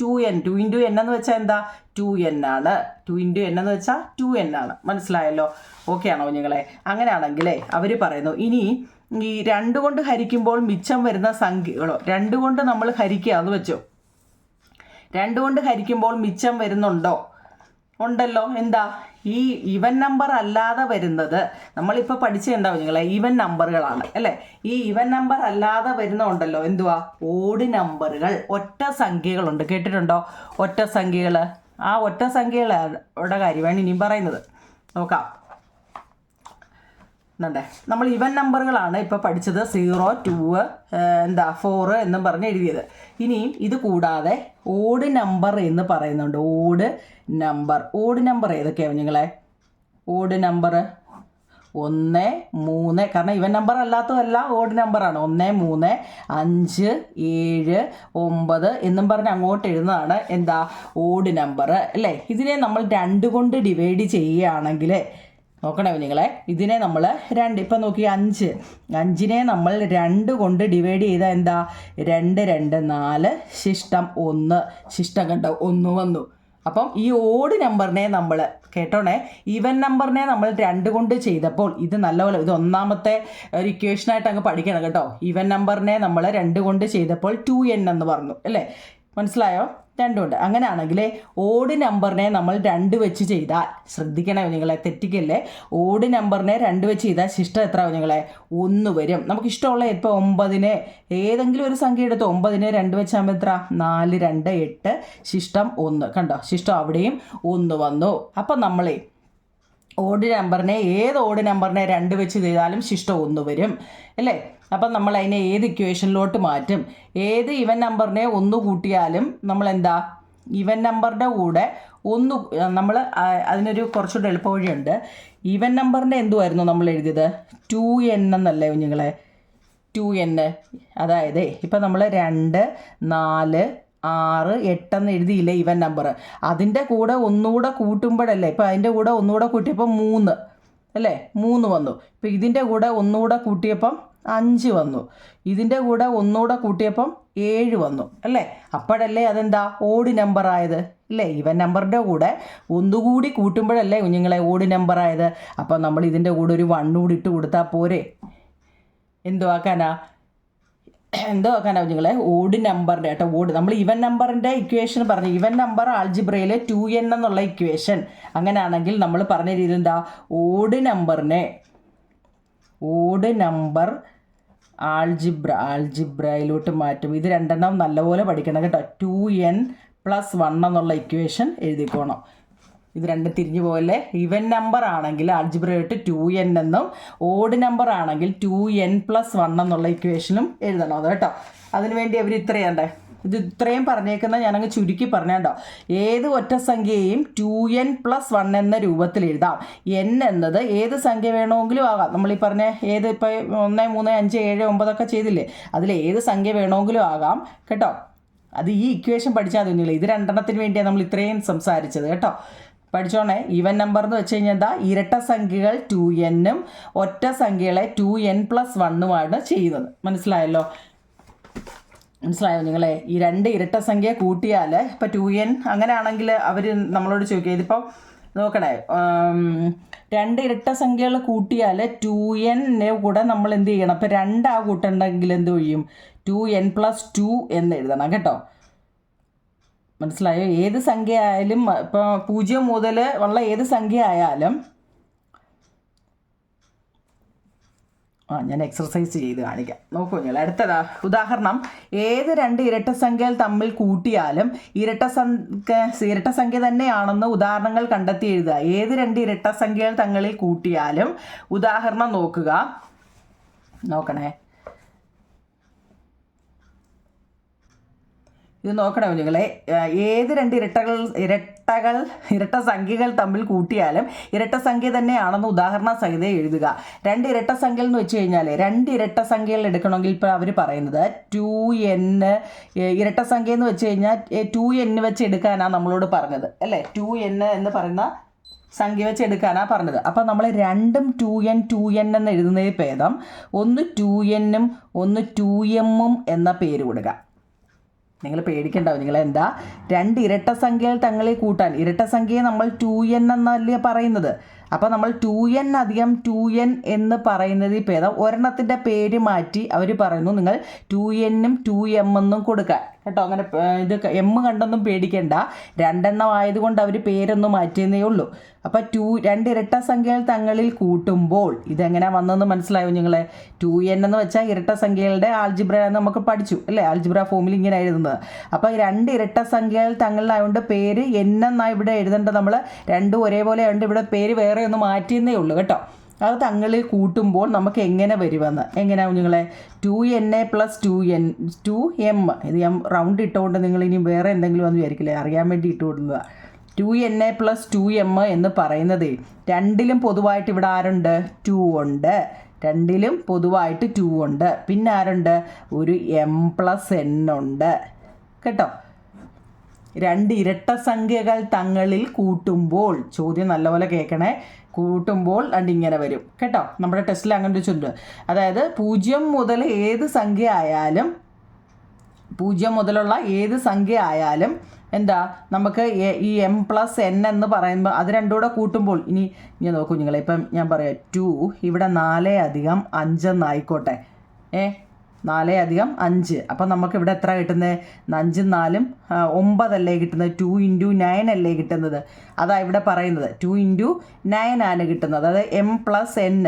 2n. 2 ഇൻറ്റു n എന്ന് വെച്ചാൽ എന്താ? 2n ആണ്. 2 ഇൻറ്റു n എന്ന് വെച്ചാൽ 2n ആണ്. മനസ്സിലായല്ലോ? ഓക്കെ ആണോ നിങ്ങളെ? അങ്ങനെയാണെങ്കിലേ അവർ പറയുന്നു, ഇനി ഈ 2 കൊണ്ട് ഹരിക്കുമ്പോൾ മിച്ചം വരുന്ന സംഖ്യകളോ, 2 കൊണ്ട് നമ്മൾ ഹരിക്കുക എന്ന് വെച്ചോ. 2 കൊണ്ട് ഹരിക്കുമ്പോൾ മിച്ചം വരുന്നുണ്ടോ? ഉണ്ടല്ലോ. എന്താ ഈ ഈവൻ നമ്പർ അല്ലാതെ വരുന്നത് നമ്മളിപ്പോൾ പഠിച്ചെന്താ നിങ്ങളെ ഈവൻ നമ്പറുകളാണ് അല്ലേ. ഈ ഈവൻ നമ്പർ അല്ലാതെ വരുന്നുണ്ടല്ലോ എന്തുവാ ഓഡ് നമ്പറുകൾ. ഒറ്റ സംഖ്യകളുണ്ട്, കേട്ടിട്ടുണ്ടോ? ഒറ്റ സംഖ്യകൾ. ആ ഒറ്റ സംഖ്യകളുടെ കാര്യമാണ് ഇനിയും പറയുന്നത്. നോക്കാം. എന്നുണ്ടേ നമ്മൾ ഈവൻ നമ്പറുകളാണ് ഇപ്പോൾ പഠിച്ചത്. 0, 2 4 എന്നും പറഞ്ഞ് എഴുതിയത്. ഇനിയും ഇത് കൂടാതെ ഓഡ് നമ്പർ എന്ന് പറയുന്നുണ്ട്. ഓഡ് നമ്പർ ഏതൊക്കെയാണ് നിങ്ങളെ? ഓഡ് നമ്പർ 1, 3, കാരണം ഈവൻ നമ്പർ അല്ലാത്തതല്ല ഓഡ് നമ്പറാണ്. 1, 3, 5, 7, 9 എന്നും പറഞ്ഞ് അങ്ങോട്ട് എഴുതുന്നതാണ് എന്താ ഓഡ് നമ്പർ അല്ലേ. ഇതിനെ നമ്മൾ 2 കൊണ്ട് ഡിവൈഡ് ചെയ്യുകയാണെങ്കിൽ നോക്കണേ നിങ്ങളെ, ഇതിനെ നമ്മൾ 2 ഇപ്പം നോക്കി 5നെ നമ്മൾ 2 കൊണ്ട് ഡിവൈഡ് ചെയ്താൽ എന്താ 2, 2, 4 ശിഷ്ടം 1. ശിഷ്ടം കണ്ടോ 1 വന്നു. അപ്പം ഈ ഓഡ് നമ്പറിനെ നമ്മൾ കേട്ടോണേ, ഈവൻ നമ്പറിനെ നമ്മൾ 2 കൊണ്ട് ചെയ്തപ്പോൾ ഇത് നല്ലപോലെ ഇത് ഒന്നാമത്തെ ഒരു ഇക്വേഷനായിട്ട് അങ്ങ് പഠിക്കണം കേട്ടോ. ഈവൻ നമ്പറിനെ നമ്മൾ 2 കൊണ്ട് ചെയ്തപ്പോൾ 2n എന്ന് പറഞ്ഞു അല്ലേ. മനസ്സിലായോ? 2 ഉണ്ട്. അങ്ങനെയാണെങ്കിൽ ഓഡ് നമ്പറിനെ നമ്മൾ 2 വെച്ച് ചെയ്താൽ ശ്രദ്ധിക്കണേ നിങ്ങളെ, തെറ്റിക്കല്ലേ. ഓഡ് നമ്പറിനെ 2 വെച്ച് ചെയ്താൽ ശിഷ്ടം എത്ര നിങ്ങളെ? 1 വരും. നമുക്ക് ഇഷ്ടമുള്ള ഇപ്പോൾ 9നെ ഏതെങ്കിലും ഒരു സംഖ്യ എടുത്ത് 9നെ 2 വെച്ചാൽ എത്ര? 4, 2, 8 ശിഷ്ടം 1. കണ്ടോ ശിഷ്ടം അവിടെയും 1 വന്നു. അപ്പം നമ്മളെ ഓഡ് നമ്പറിനെ ഏത് ഓഡ് നമ്പറിനെ 2 വെച്ച് ചെയ്താലും ശിഷ്ടം 1 വരും അല്ലേ. അപ്പം നമ്മൾ അതിനെ ഏത് ഇക്വേഷനിലോട്ട് മാറ്റും? ഏത് ഈവൻ നമ്പറിനെ 1 കൂട്ടിയാലും നമ്മൾ എന്താ ഈവൻ നമ്പറിൻ്റെ കൂടെ 1 നമ്മൾ അതിനൊരു കുറച്ചുകൂടെ എളുപ്പ വഴിയുണ്ട്. ഈവൻ നമ്പറിൻ്റെ എന്തുമായിരുന്നു നമ്മൾ എഴുതിയത്? 2n എന്നല്ലേ കുഞ്ഞുങ്ങളെ? 2n. അതായത് ഇപ്പം നമ്മൾ 2, 4, 6, 8 എന്ന് എഴുതിയില്ലേ ഈവൻ നമ്പർ. അതിൻ്റെ കൂടെ ഒന്നുകൂടെ കൂട്ടുമ്പോഴല്ലേ, ഇപ്പം അതിൻ്റെ കൂടെ ഒന്നുകൂടെ കൂട്ടിയപ്പോൾ 3 അല്ലേ, 3 വന്നു. ഇപ്പം ഇതിൻ്റെ കൂടെ ഒന്നുകൂടെ കൂട്ടിയപ്പം 5 വന്നു. ഇതിൻ്റെ കൂടെ ഒന്നുകൂടെ കൂട്ടിയപ്പം 7 വന്നു അല്ലേ. അപ്പോഴല്ലേ അതെന്താ ഓഡ് നമ്പർ ആയത് അല്ലേ. ഈവൻ നമ്പറിൻ്റെ കൂടെ ഒന്നുകൂടി കൂട്ടുമ്പോഴല്ലേ കുഞ്ഞുങ്ങളെ ഓഡ് നമ്പർ ആയത്. അപ്പം നമ്മൾ ഇതിൻ്റെ കൂടെ ഒരു 1 കൂടി ഇട്ട് കൊടുത്താൽ പോരെ. എന്തോ ആക്കാനാ കുഞ്ഞുങ്ങളെ? ഓഡ് നമ്പറിൻ്റെ കേട്ടോ. ഓഡ് നമ്മൾ ഈവൻ നമ്പറിൻ്റെ ഇക്വേഷൻ പറഞ്ഞു. ഈവൻ നമ്പർ ആൾജിബ്രയിൽ 2n എന്നുള്ള ഇക്വേഷൻ. അങ്ങനെയാണെങ്കിൽ നമ്മൾ പറഞ്ഞ രീതിയിൽ എന്താ ഓഡ് നമ്പർ ആൾജിബ്രയിലോട്ട് മാറ്റും. ഇത് 2 നല്ലപോലെ പഠിക്കണം കേട്ടോ. 2n + 1 എന്നുള്ള ഇക്വേഷൻ എഴുതിക്കോണം. ഇത് 2 തിരിഞ്ഞു പോലെ. ഈവൻ നമ്പർ ആണെങ്കിൽ ആൾജിബ്രയായിട്ട് 2n എന്നും ഓഡ് നമ്പർ ആണെങ്കിൽ 2n + 1 എന്നുള്ള ഇക്വേഷനും എഴുതണം അത് കേട്ടോ. അതിനുവേണ്ടി അവർ ഇത്രയുണ്ടേ. ഇത് ഇത്രയും പറഞ്ഞേക്കുന്ന ഞാനങ്ങ് ചുരുക്കി പറഞ്ഞോ. ഏത് ഒറ്റ സംഖ്യയെയും 2n + 1 എന്ന രൂപത്തിൽ എഴുതാം. n എന്നത് ഏത് സംഖ്യ വേണമെങ്കിലും ആകാം. നമ്മളീ പറഞ്ഞ ഏത് ഇപ്പോൾ 1, 3, 5, 7, 9 ഒക്കെ ചെയ്തില്ലേ, അതിൽ ഏത് സംഖ്യ വേണമെങ്കിലും ആകാം കേട്ടോ. അത് ഈ ഇക്വേഷൻ പഠിച്ചാൽ തോന്നിയില്ല. ഇത് 2 വേണ്ടിയാണ് നമ്മൾ ഇത്രയും സംസാരിച്ചത് കേട്ടോ. പഠിച്ചോണേ. ഈവൻ നമ്പർ എന്ന് വെച്ച് കഴിഞ്ഞാൽ എന്താ ഇരട്ട സംഖ്യകൾ 2n ഒറ്റ സംഖ്യകളെ 2n + 1 ചെയ്യുന്നത്. മനസ്സിലായോ നിങ്ങളെ? ഈ 2 ഇരട്ട സംഖ്യ കൂട്ടിയാൽ ഇപ്പം 2n അങ്ങനെയാണെങ്കിൽ അവർ നമ്മളോട് ചോദിക്കുക. ഇതിപ്പോൾ നോക്കണേ, 2 ഇരട്ട സംഖ്യകൾ കൂട്ടിയാൽ 2n കൂടെ നമ്മൾ എന്ത് ചെയ്യണം? ഇപ്പം 2 കൂട്ടുണ്ടെങ്കിൽ എന്ത് ചെയ്യും? 2n + 2 എന്ന് എഴുതണം കേട്ടോ. മനസ്സിലായോ? ഏത് സംഖ്യ ആയാലും ഇപ്പോൾ 0 മുതൽ ഉള്ള ഏത് സംഖ്യ ആയാലും ഞാൻ എക്സർസൈസ് ചെയ്ത് കാണിക്കാം. നോക്കൂ നിങ്ങൾ. അടുത്തതാ ഉദാഹരണം. ഏത് 2 ഇരട്ട സംഖ്യകൾ തമ്മിൽ കൂട്ടിയാലും ഇരട്ട സംഖ്യ തന്നെയാണെന്ന് ഉദാഹരണങ്ങൾ കണ്ടെത്തി എഴുതുക. ഏത് 2 ഇരട്ട സംഖ്യകൾ തങ്ങളിൽ കൂട്ടിയാലും ഉദാഹരണം നോക്കണേ. ഇത് നോക്കണേ കുഞ്ഞുങ്ങളെ. ഏത് 2 ഇരട്ട സംഖ്യകൾ തമ്മിൽ കൂട്ടിയാലും ഇരട്ട സംഖ്യ തന്നെയാണെന്ന് ഉദാഹരണ സഹിതം എഴുതുക. 2 ഇരട്ട സംഖ്യകൾ എന്ന് വെച്ച് കഴിഞ്ഞാൽ 2 ഇരട്ട സംഖ്യകൾ എടുക്കണമെങ്കിൽ ഇപ്പോൾ അവർ പറയുന്നത് 2n ഇരട്ട സംഖ്യ എന്ന് വെച്ച് കഴിഞ്ഞാൽ 2n വെച്ച് എടുക്കാനാണ് നമ്മളോട് പറഞ്ഞത് അല്ലേ. 2n എന്ന് പറയുന്ന സംഖ്യ വെച്ച് എടുക്കാനാണ് പറഞ്ഞത്. അപ്പം നമ്മൾ 2ഉം 2n എന്ന് എഴുതുന്നതിൽ ഭേദം ഒന്ന് 2n ഒന്ന് 2m എന്ന പേര് കൊടുക്കുക. നിങ്ങൾ പേടിക്കണ്ടാവും. നിങ്ങളെന്താ 2 ഇരട്ട സംഖ്യകൾ തങ്ങളിൽ കൂട്ടാൻ ഇരട്ട സംഖ്യയെ നമ്മൾ 2n എന്നല്ലേ പറയുന്നത്. അപ്പോൾ നമ്മൾ 2n അധികം 2n എന്ന് പറയുന്നതിൽ ഭേദം ഒരെണ്ണത്തിൻ്റെ പേര് മാറ്റി അവർ പറയുന്നു നിങ്ങൾ 2n-ഉം 2m എന്നും കൊടുക്കാൻ കേട്ടോ. അങ്ങനെ ഇത് എം കണ്ടൊന്നും പേടിക്കേണ്ട, രണ്ടെണ്ണം ആയതുകൊണ്ട് അവർ പേരൊന്നും മാറ്റിയെന്നേ ഉള്ളൂ. അപ്പോൾ രണ്ട് ഇരട്ട സംഖ്യകൾ തങ്ങളിൽ കൂട്ടുമ്പോൾ ഇതെങ്ങനെ വന്നതെന്ന് മനസ്സിലായോ നിങ്ങളെ? 2n എന്ന് വെച്ചാൽ ഇരട്ട സംഖ്യകളുടെ ആൾജിബ്ര നമുക്ക് പഠിച്ചു അല്ലേ, ആൾജിബ്ര ഫോമിൽ ഇങ്ങനെ എഴുതുന്നത്. അപ്പോൾ രണ്ട് ഇരട്ട സംഖ്യകൾ തങ്ങളിലായതുകൊണ്ട് പേര് n എന്നാണ് ഇവിടെ എഴുതേണ്ടത്. നമ്മൾ രണ്ടും ഒരേപോലെ ആയതുകൊണ്ട് ഇവിടെ പേര് വേറെ ഒന്ന് മാറ്റിയെന്നേ ഉള്ളൂ കേട്ടോ. അത് തങ്ങളിൽ കൂട്ടുമ്പോൾ നമുക്ക് എങ്ങനെ വരുമെന്ന് എങ്ങനെയാവും നിങ്ങളെ? 2n + 2m ഇത് ഞാൻ റൗണ്ട് ഇട്ടുകൊണ്ട് നിങ്ങൾ ഇനി വേറെ എന്തെങ്കിലും ഒന്ന് വിചാരിക്കില്ലേ, അറിയാൻ വേണ്ടി ഇട്ട് കൊടുക്കുക. 2n + 2m എന്ന് പറയുന്നത് രണ്ടിലും പൊതുവായിട്ട് ഇവിടെ ആരുണ്ട്? 2 ഉണ്ട്. രണ്ടിലും പൊതുവായിട്ട് 2 ഉണ്ട്. പിന്നെ ആരുണ്ട്? ഒരു m + n ഉണ്ട് കേട്ടോ. രണ്ട് ഇരട്ട സംഖ്യകൾ തങ്ങളിൽ കൂട്ടുമ്പോൾ, ചോദ്യം നല്ലപോലെ കേൾക്കണേ, കൂട്ടുമ്പോൾ ഇങ്ങനെ വരും കേട്ടോ. നമ്മുടെ ടെസ്റ്റിൽ അങ്ങനെ ഒരു ചൊല്ല്, അതായത് 0 മുതൽ ഏത് സംഖ്യ ആയാലും 0 മുതലുള്ള ഏത് സംഖ്യ ആയാലും എന്താ നമുക്ക് ഈ m + n എന്ന് പറയുമ്പോൾ അത് രണ്ടും കൂടെ കൂട്ടുമ്പോൾ ഇനി നോക്കൂ നിങ്ങളെ, ഇപ്പം ഞാൻ പറയാം 2 ഇവിടെ 4 + 5 എന്നായിക്കോട്ടെ. 4 + 5 അപ്പം നമുക്ക് ഇവിടെ എത്ര കിട്ടുന്നത്? 5 ഉം 4 ഉം 9 അല്ലേ കിട്ടുന്നത്? 2 × 9 അല്ലേ കിട്ടുന്നത്? അതാ ഇവിടെ പറയുന്നത് 2 × 9 ആണ് കിട്ടുന്നത്. അതായത് m + n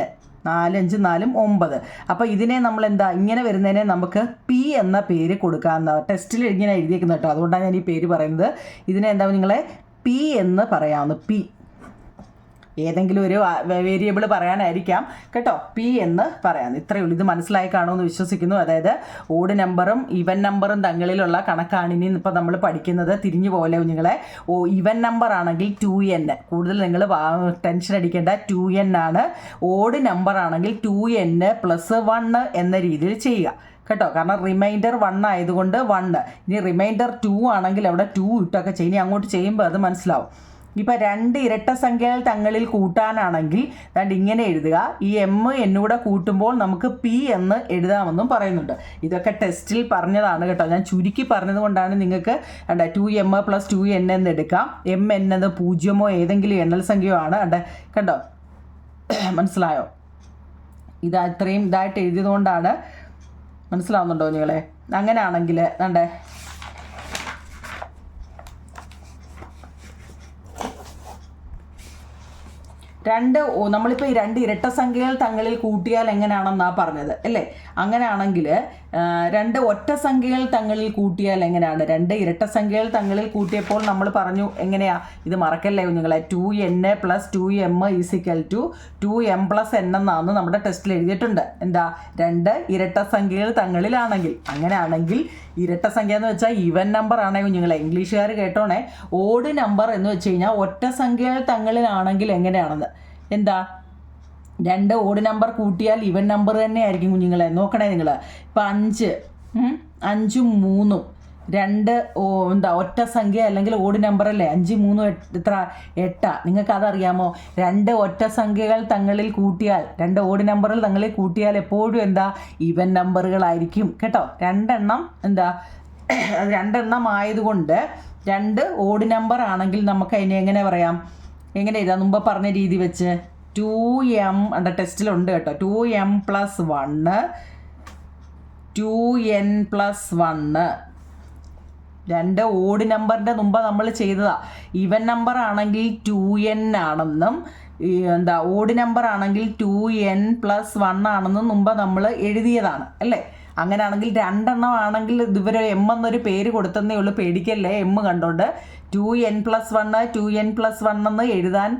4 5 4 9. അപ്പോൾ ഇതിനെ നമ്മൾ എന്താ ഇങ്ങനെ വരുന്നതിനെ നമുക്ക് പി എന്ന പേര് കൊടുക്കാമെന്ന ടെസ്റ്റിൽ ഇങ്ങനെ എഴുതിയേക്കുന്നത് കേട്ടോ. അതുകൊണ്ടാണ് ഞാൻ ഈ പേര് പറയുന്നത്. ഇതിനെ എന്താ നിങ്ങളെ പി എന്ന് പറയാവുന്നു. പി ഏതെങ്കിലും ഒരു വേരിയബിൾ പറയാനായിരിക്കാം കേട്ടോ, പി എന്ന് പറയാം. ഇത്രയേ ഉള്ളൂ. ഇത് മനസ്സിലായി കാണുമെന്ന് വിശ്വസിക്കുന്നു. അതായത് ഓഡ് നമ്പറും ഈവൻ നമ്പറും തങ്ങളിലുള്ള കണക്കാണ് ഇനി ഇപ്പോൾ നമ്മൾ പഠിക്കുന്നത്. തിരിഞ്ഞു പോലെ നിങ്ങളെ ഈവൻ നമ്പർ ആണെങ്കിൽ 2n, കൂടുതൽ നിങ്ങൾ ടെൻഷൻ അടിക്കേണ്ട, 2n ആണ്. ഓഡ് നമ്പർ ആണെങ്കിൽ 2n + 1 എന്ന രീതിയിൽ ചെയ്യുക കേട്ടോ. കാരണം റിമൈൻഡർ 1 ആയതുകൊണ്ട് 1. ഇനി റിമൈൻഡർ 2 ആണെങ്കിൽ അവിടെ 2 ഇട്ടൊക്കെ ചെയ്യും. ഇനി അങ്ങോട്ട് ചെയ്യുമ്പോൾ അത് മനസ്സിലാവും. ഇപ്പം രണ്ട് ഇരട്ട സംഖ്യകൾ തങ്ങളിൽ കൂട്ടാനാണെങ്കിൽ അതുകൊണ്ട് ഇങ്ങനെ എഴുതുക. ഈ m n കൂടെ കൂട്ടുമ്പോൾ നമുക്ക് പി എന്ന് എഴുതാമെന്നും പറയുന്നുണ്ട്. ഇതൊക്കെ ടെസ്റ്റിൽ പറഞ്ഞതാണ് കേട്ടോ. ഞാൻ ചുരുക്കി പറഞ്ഞത് കൊണ്ടാണ് നിങ്ങൾക്ക് 2m + 2n എന്ന് എടുക്കാം. m n എന്നത് 0 ഏതെങ്കിലും എണ്ണൽ സംഖ്യയോ ആണ്. കണ്ടോ, മനസ്സിലായോ? ഇത്രയും ഇതായിട്ട് എഴുതിയത് കൊണ്ടാണ്. മനസ്സിലാവുന്നുണ്ടോ നിങ്ങളെ? അങ്ങനെയാണെങ്കിൽ നമ്മളിപ്പോൾ ഈ രണ്ട് ഇരട്ട സംഖ്യകൾ തങ്ങളിൽ കൂട്ടിയാൽ എങ്ങനെയാണെന്നാണ് പറഞ്ഞത് അല്ലേ? അങ്ങനെയാണെങ്കിൽ രണ്ട് ഒറ്റ സംഖ്യകൾ തങ്ങളിൽ കൂട്ടിയാൽ എങ്ങനെയാണ്? രണ്ട് ഇരട്ട സംഖ്യകൾ തങ്ങളിൽ കൂട്ടിയപ്പോൾ നമ്മൾ പറഞ്ഞു എങ്ങനെയാ? ഇത് മറക്കല്ലേ കുഞ്ഞുങ്ങളെ, 2n + 2m = 2m + n എന്നാണ് നമ്മുടെ ടെസ്റ്റിൽ എഴുതിയിട്ടുണ്ട്. എന്താ? രണ്ട് ഇരട്ട സംഖ്യകൾ തങ്ങളിലാണെങ്കിൽ. അങ്ങനെയാണെങ്കിൽ ഇരട്ട സംഖ്യ എന്ന് വെച്ചാൽ ഈവൻ നമ്പർ ആണേ കുഞ്ഞുങ്ങളെ, ഇംഗ്ലീഷുകാർ കേട്ടോണേ. ഓഡ് നമ്പർ എന്ന് വെച്ച് കഴിഞ്ഞാൽ ഒറ്റ സംഖ്യകൾ തങ്ങളിലാണെങ്കിൽ എങ്ങനെയാണെന്ന്. എന്താ? രണ്ട് ഓഡ് നമ്പർ കൂട്ടിയാൽ ഈവൻ നമ്പർ തന്നെ ആയിരിക്കും കുഞ്ഞുങ്ങളെ. നോക്കണേ നിങ്ങൾ. ഇപ്പം 5 ഉം 3 രണ്ട് ഒറ്റ സംഖ്യ അല്ലെങ്കിൽ ഓഡ് നമ്പർ അല്ലേ? 5 3 എത്ര? 8. നിങ്ങൾക്ക് അതറിയാമോ? രണ്ട് ഒറ്റ സംഖ്യകൾ തങ്ങളിൽ കൂട്ടിയാൽ, രണ്ട് ഓഡ് നമ്പറുകൾ തങ്ങളിൽ കൂട്ടിയാൽ എപ്പോഴും എന്താ? ഈവൻ നമ്പറുകളായിരിക്കും കേട്ടോ. രണ്ടെണ്ണം രണ്ടെണ്ണം ആയതുകൊണ്ട് രണ്ട് ഓഡ് നമ്പർ ആണെങ്കിൽ നമുക്ക് അതിനെ എങ്ങനെ പറയാം? എങ്ങനെ എഴുതാം? മുമ്പ് പറഞ്ഞ രീതി വെച്ച് 2m ടെസ്റ്റിലുണ്ട് കേട്ടോ. 2m + 1 2n + 1. രണ്ട് ഓഡ് നമ്പറിൻ്റെ മുമ്പ് നമ്മൾ ചെയ്തതാ. ഈവൻ നമ്പർ ആണെങ്കിൽ 2n ആണെന്നും ഓഡ് നമ്പർ ആണെങ്കിൽ 2n + 1 ആണെന്നും മുമ്പ് നമ്മൾ എഴുതിയതാണ് അല്ലേ? അങ്ങനെയാണെങ്കിൽ രണ്ടെണ്ണം ആണെങ്കിൽ ഇതുവരെ m എന്നൊരു പേര് കൊടുത്തതേ ഉള്ളൂ. പേടിക്കല്ലേ m കണ്ടോണ്ട്. 2n + 1 2n + 1 എന്ന് എഴുതാൻ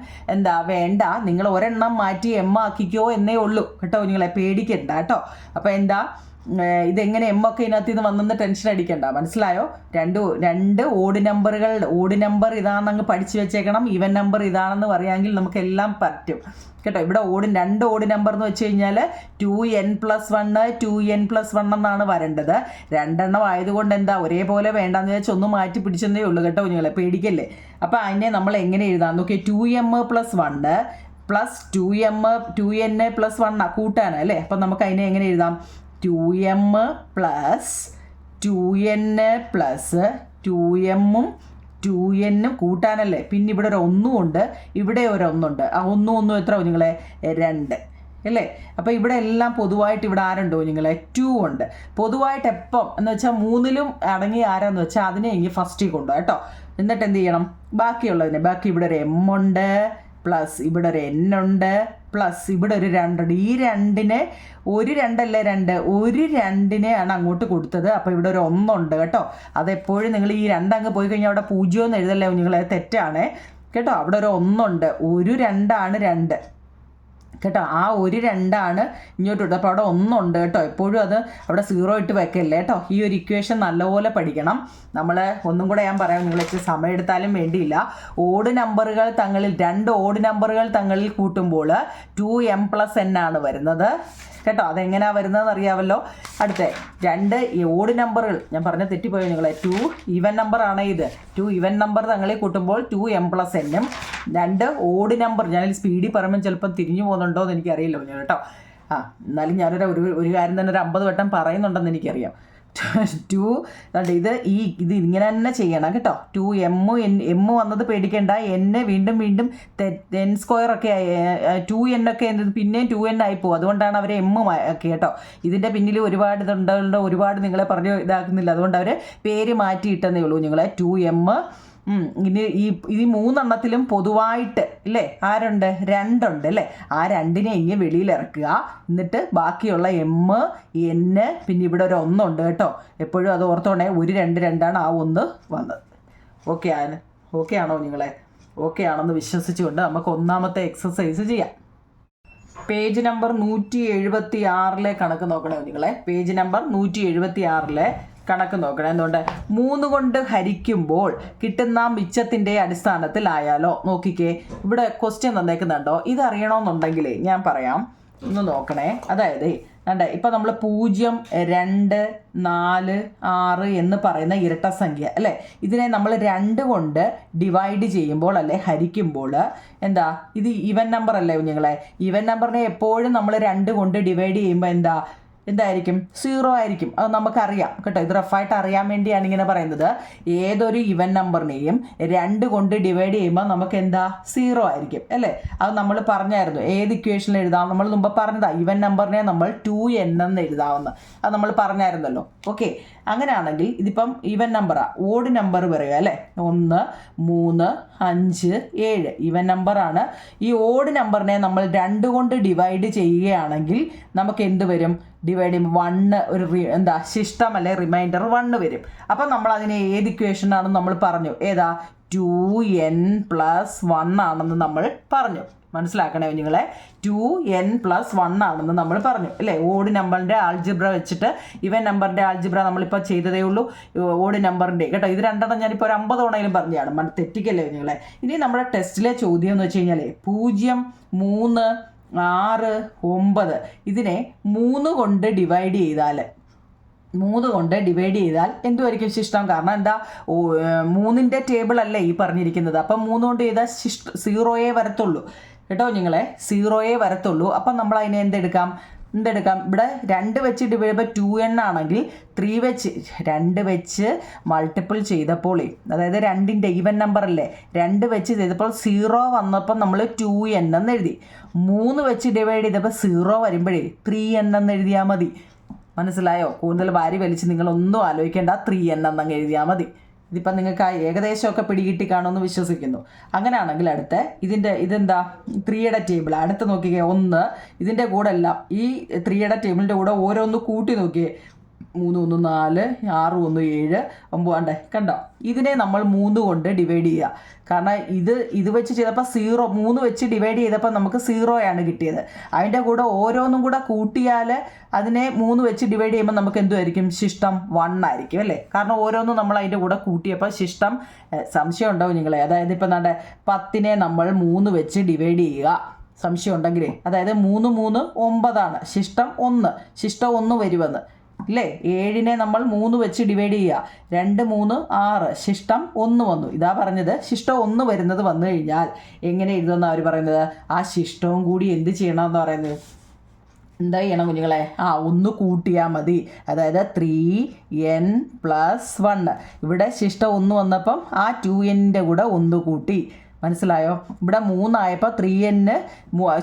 വേണ്ട. നിങ്ങൾ ഒരെണ്ണം മാറ്റി m ആക്കിക്കോ എന്നേ ഉള്ളൂ കേട്ടോ. നിങ്ങളെ പേടിക്കണ്ട കേട്ടോ. അപ്പോൾ ഇതെങ്ങനെ m ഒക്കെ ഇതിനകത്ത് ഇത് വന്നെന്ന് ടെൻഷൻ അടിക്കണ്ട. മനസ്സിലായോ? രണ്ട് ഓഡ് നമ്പർ ഇതാണെന്നങ്ങ് പഠിച്ചു വെച്ചേക്കണം. ഈവൻ നമ്പർ ഇതാണെന്ന് പറയാമെങ്കിൽ നമുക്കെല്ലാം പറ്റും കേട്ടോ. ഇവിടെ രണ്ട് ഓഡ് നമ്പർ എന്ന് വെച്ച് കഴിഞ്ഞാൽ 2n + 1 2n + 1 എന്നാണ് വരേണ്ടത്. രണ്ടെണ്ണം ആയതുകൊണ്ട് ഒരേപോലെ വേണ്ടാന്ന് വെച്ചാൽ ഒന്ന് മാറ്റി പിടിച്ചെന്നേ ഉള്ളൂ കേട്ടോ. നിങ്ങളെ പേടിക്കല്ലേ. അപ്പോൾ അതിനെ നമ്മൾ എങ്ങനെ എഴുതാം നോക്കിയേ? 2m + 1 + 2n + 1 കൂട്ടാണ് അല്ലേ? അപ്പം നമുക്ക് അതിനെ എങ്ങനെ എഴുതാം? 2m + 2n + 2m ഉം 2n കൂട്ടാനല്ലേ, പിന്നെ ഇവിടെ ഒരു 1 ഉണ്ട്, ഇവിടെ ഒരു 1 ഉണ്ട്. ആ 1 എത്ര കുഞ്ഞുങ്ങളെ? 2 അല്ലേ? അപ്പോൾ ഇവിടെ എല്ലാം പൊതുവായിട്ട് ഇവിടെ ആരുണ്ടോ കുഞ്ഞുങ്ങളെ? 2 ഉണ്ട്. പൊതുവായിട്ട് എപ്പം എന്ന് വെച്ചാൽ 3ലും അടങ്ങി ആരാന്ന് വെച്ചാൽ അതിനെ ഇങ്ങനെ ഫസ്റ്റിൽ കൊണ്ടുപോകാം കേട്ടോ. എന്നിട്ട് എന്ത് ചെയ്യണം? ബാക്കിയുള്ളതിനെ, ബാക്കി ഇവിടെ ഒരു m ഉണ്ട്, പ്ലസ് ഇവിടെ ഒരു n ഉണ്ട്, പ്ലസ് ഇവിടെ ഒരു 2 ഉണ്ട്. ഈ 2നെ ഒരു 2 അല്ലേ 2, ഒരു 2നെയാണ് അങ്ങോട്ട് കൊടുത്തത്. അപ്പോൾ ഇവിടെ ഒരു 1 ഉണ്ട് കേട്ടോ. അതെപ്പോഴും നിങ്ങൾ ഈ 2 അങ്ങ് പോയി കഴിഞ്ഞാൽ അവിടെ 0 എന്ന് എഴുതല്ലേ കുഞ്ഞുങ്ങളെ? തെറ്റാണ് കേട്ടോ. അവിടെ ഒരു 1 ഉണ്ട്, ഒരു 2 ആണ് 2 കേട്ടോ. ആ ഒരു 2 ആണ് ഇങ്ങോട്ട് ഇട്ടത്. അപ്പോൾ അവിടെ 1 ഉണ്ട് കേട്ടോ. എപ്പോഴും അത് അവിടെ 0 ഇട്ട് വെക്കല്ലേ കേട്ടോ. ഈ ഒരു ഇക്വേഷൻ നല്ലപോലെ പഠിക്കണം. നമ്മൾ ഒന്നും കൂടെ ഞാൻ പറയാം, നിങ്ങൾ ഇച്ചിരി സമയം എടുത്താലും വേണ്ടിയില്ല. ഓഡ് നമ്പറുകൾ തങ്ങളിൽ, 2 ഓഡ് നമ്പറുകൾ തങ്ങളിൽ കൂട്ടുമ്പോൾ 2m+n ആണ് വരുന്നത് കേട്ടോ. അതെങ്ങനെയാണ് വരുന്നതെന്ന് അറിയാമല്ലോ. അടുത്ത 2 ഓഡ് നമ്പറുകൾ, ഞാൻ പറഞ്ഞ തെറ്റിപ്പോയോ നിങ്ങളെ? 2 ഈവൻ നമ്പർ ആണ് ഇത്. 2 ഈവൻ നമ്പർ തങ്ങളിൽ കൂട്ടുമ്പോൾ 2m+n. 2 ഓഡ് നമ്പർ, ഞാനതിൽ സ്പീഡിൽ പറയുമ്പോൾ ചിലപ്പോൾ തിരിഞ്ഞു പോകുന്നുണ്ടോ എന്ന് എനിക്കറിയില്ല കുഞ്ഞു കേട്ടോ. എന്നാലും ഒരു കാര്യം തന്നെ ഒരു 50 വട്ടം പറയുന്നുണ്ടെന്ന് എനിക്കറിയാം. 2 ഇത് ഇങ്ങനെ തന്നെ ചെയ്യണം കേട്ടോ. 2m വന്നത് പേടിക്കേണ്ട. n വീണ്ടും n² ഒക്കെ 2n ഒക്കെ പിന്നെയും 2n ആയി പോകും. അതുകൊണ്ടാണ് അവർ m ഒക്കെ കേട്ടോ. ഇതിൻ്റെ പിന്നിൽ ഒരുപാട് ഇതുണ്ട്, ഒരുപാട് നിങ്ങളെ പറഞ്ഞു ഇതാക്കുന്നില്ല. അതുകൊണ്ട് അവർ പേര് മാറ്റിയിട്ടെന്നേ ഉള്ളൂ നിങ്ങളെ. 2m. ഇനി ഈ 3 പൊതുവായിട്ട് ഇല്ലേ ആരുണ്ട്? 2 ഉണ്ട് അല്ലേ? ആ 2നെ ഇങ്ങനെ വെളിയിൽ ഇറക്കുക. എന്നിട്ട് ബാക്കിയുള്ള m, n, പിന്നെ ഇവിടെ ഒരു 1 ഉണ്ട് കേട്ടോ. എപ്പോഴും അത് ഓർത്തോണേ. ഒരു 2 ആണ് ആ 1 വന്നത്. ഓക്കെ ആണോ നിങ്ങളെ? ഓക്കെ ആണെന്ന് വിശ്വസിച്ചുകൊണ്ട് നമുക്ക് ഒന്നാമത്തെ എക്സസൈസ് ചെയ്യാം. പേജ് നമ്പർ 176 കണക്ക് നോക്കണേ നിങ്ങളെ. പേജ് നമ്പർ 176 കണക്ക് നോക്കണം. എന്തുകൊണ്ട്? 3 കൊണ്ട് ഹരിക്കുമ്പോൾ കിട്ടുന്ന മിച്ചത്തിൻ്റെ അടിസ്ഥാനത്തിലായാലോ. നോക്കിക്കേ, ഇവിടെ ക്വസ്റ്റ്യൻ തന്നേക്കുന്നുണ്ടോ? ഇതറിയണമെന്നുണ്ടെങ്കിൽ ഞാൻ പറയാം, ഒന്ന് നോക്കണേ. അതായത് ഇപ്പം നമ്മൾ 0, 2, 4, 6 എന്ന് പറയുന്ന ഇരട്ട സംഖ്യ അല്ലേ, ഇതിനെ നമ്മൾ 2 കൊണ്ട് ഡിവൈഡ് ചെയ്യുമ്പോൾ അല്ലെ ഹരിക്കുമ്പോൾ എന്താ? ഇത് ഈവൻ നമ്പർ അല്ലേ കുഞ്ഞുങ്ങളെ? ഈവൻ നമ്പറിനെ എപ്പോഴും നമ്മൾ 2 കൊണ്ട് ഡിവൈഡ് ചെയ്യുമ്പോൾ എന്തായിരിക്കും? 0 ആയിരിക്കും. അത് നമുക്കറിയാം കേട്ടോ. ഇത് റഫായിട്ട് അറിയാൻ വേണ്ടിയാണ് ഇങ്ങനെ പറയുന്നത്. ഏതൊരു ഈവൻ നമ്പറിനെയും 2 കൊണ്ട് ഡിവൈഡ് ചെയ്യുമ്പോൾ നമുക്ക് എന്താ? 0 ആയിരിക്കും അല്ലേ? അത് നമ്മൾ പറഞ്ഞായിരുന്നു. ഏത് ഇക്വേഷനിൽ എഴുതാം? നമ്മൾ മുമ്പ് പറഞ്ഞതാ ഈവൻ നമ്പറിനെ നമ്മൾ 2n എന്ന് എഴുതാമെന്ന്. അത് നമ്മൾ പറഞ്ഞായിരുന്നല്ലോ. ഓക്കെ, അങ്ങനെയാണെങ്കിൽ ഇതിപ്പം ഈവൻ നമ്പറാ. ഓഡ് നമ്പർ പറയുക അല്ലേ? 1, 3, 5, 7 ഈവൻ നമ്പറാണ്. ഈ ഓഡ് നമ്പറിനെ നമ്മൾ 2 കൊണ്ട് ഡിവൈഡ് ചെയ്യുകയാണെങ്കിൽ നമുക്ക് എന്ത് വരും? ഡിവൈഡ് ചെയ്യുമ്പോൾ 1 ഒരു ശിഷ്ടം അല്ലെ റിമൈൻഡർ 1 വരും. അപ്പം നമ്മൾ അതിനെ ഏത് ഇക്വേഷനാണെന്ന് നമ്മൾ പറഞ്ഞു. ഏതാ? 2n+1 ആണെന്ന് നമ്മൾ പറഞ്ഞു. മനസ്സിലാക്കണേ കുഞ്ഞുങ്ങളെ. 2n+1 ആണെന്ന് നമ്മൾ പറഞ്ഞു അല്ലേ? ഓഡ് നമ്പറിൻ്റെ ആൾജിബ്ര വെച്ചിട്ട് ഇവൻ നമ്പറിൻ്റെ ആൾജിബ്ര നമ്മളിപ്പോൾ ചെയ്തതേ ഉള്ളൂ. ഓഡ് നമ്പറിൻ്റെ കേട്ടോ. ഇത് 2 ഞാനിപ്പോൾ ഒരു 50 തവണയിലും പറഞ്ഞതാണ്. തെറ്റിക്കല്ലേ കുഞ്ഞുങ്ങളെ? ഇനി നമ്മുടെ ടെസ്റ്റിലെ ചോദ്യം എന്ന് വെച്ച് കഴിഞ്ഞാൽ 0, 3, 6, 9 ഇതിനെ 3 കൊണ്ട് ഡിവൈഡ് ചെയ്താൽ 3 കൊണ്ട് ഡിവൈഡ് ചെയ്താൽ എന്തുമായിരിക്കും ശിഷ്ടം? കാരണം എന്താ? 3ൻ്റെ ടേബിൾ അല്ലേ ഈ പറഞ്ഞിരിക്കുന്നത്. അപ്പം 3 കൊണ്ട് ചെയ്താൽ 0 വരത്തുള്ളൂ കേട്ടോ നിങ്ങളെ. 0 വരത്തുള്ളൂ. അപ്പം നമ്മൾ അതിനെ എന്തെടുക്കാം? ഇവിടെ 2 വെച്ച് ഡിവൈഡ് ചെയ്യുമ്പോൾ 2n ആണെങ്കിൽ 3 വെച്ച് 2 വെച്ച് മൾട്ടിപ്പിൾ ചെയ്തപ്പോൾ, അതായത് 2ൻ്റെ ഈവൻ നമ്പർ അല്ലേ, 2 വെച്ച് ചെയ്തപ്പോൾ 0 വന്നപ്പോൾ നമ്മൾ 2n എന്ന് എഴുതി. 3 വെച്ച് ഡിവൈഡ് ചെയ്തപ്പോൾ 0 വരുമ്പോഴേ 3n എന്ന് എഴുതിയാൽ മതി. മനസ്സിലായോ? കൂടുതൽ വാരി വലിച്ച് നിങ്ങളൊന്നും ആലോചിക്കേണ്ട, 3n എന്നങ്ങ് എഴുതിയാൽ മതി. ഇതിപ്പം നിങ്ങൾക്ക് ഏകദേശമൊക്കെ പിടികിട്ടി കാണുമെന്ന് വിശ്വസിക്കുന്നു. അങ്ങനെയാണെങ്കിൽ ഇതെന്താ? 3യുടെ ടേബിൾ അടുത്ത് നോക്കിക്കേ. 1 ഇതിൻ്റെ കൂടെ എല്ലാം ഈ 3യുടെ ടേബിളിൻ്റെ കൂടെ ഓരോന്ന് കൂട്ടി നോക്കിയേ. 3, 1, 4, 6, 1, 7, 9 കണ്ടോ? ഇതിനെ നമ്മൾ 3 കൊണ്ട് ഡിവൈഡ് ചെയ്യുക. കാരണം ഇത് വെച്ച് ചെയ്തപ്പോൾ 0, 3 വെച്ച് ഡിവൈഡ് ചെയ്തപ്പോൾ നമുക്ക് 0 ആണ് കിട്ടിയത്. അതിൻ്റെ കൂടെ ഓരോന്നും കൂടെ കൂട്ടിയാൽ അതിനെ 3 വെച്ച് ഡിവൈഡ് ചെയ്യുമ്പോൾ നമുക്ക് എന്തുമായിരിക്കും? ശിഷ്ടം 1 ആയിരിക്കും അല്ലേ? കാരണം ഓരോന്നും നമ്മൾ അതിൻ്റെ കൂടെ കൂട്ടിയപ്പോൾ ശിഷ്ടം. സംശയം ഉണ്ടാവും നിങ്ങളെ. അതായത് ഇപ്പം 10നെ നമ്മൾ 3 വെച്ച് ഡിവൈഡ് ചെയ്യുക. സംശയം ഉണ്ടെങ്കിലേ, അതായത് 3, 3, 9 ശിഷ്ടം 1. ശിഷ്ടം 1 വരുമെന്ന് ഇല്ലേ? 7നെ നമ്മൾ 3 വെച്ച് ഡിവൈഡ് ചെയ്യുക. 2, 3, 6 ശിഷ്ടം 1 വന്നു. ഇതാ പറഞ്ഞത്. ശിഷ്ടം 1 വരുന്നത് വന്നു കഴിഞ്ഞാൽ എങ്ങനെ എഴുതുമെന്ന് അവർ പറയുന്നത്? ആ ശിഷ്ടവും കൂടി എന്ത് ചെയ്യണമെന്ന് പറയുന്നത്? എന്താ ചെയ്യണം കുഞ്ഞുങ്ങളെ? ഒന്ന് കൂട്ടിയാൽ മതി. അതായത് 3n+1. ഇവിടെ ശിഷ്ടം 1 വന്നപ്പം ആ 2n കൂടെ 1 കൂട്ടി. മനസ്സിലായോ? ഇവിടെ 3 ആയപ്പോൾ 3n,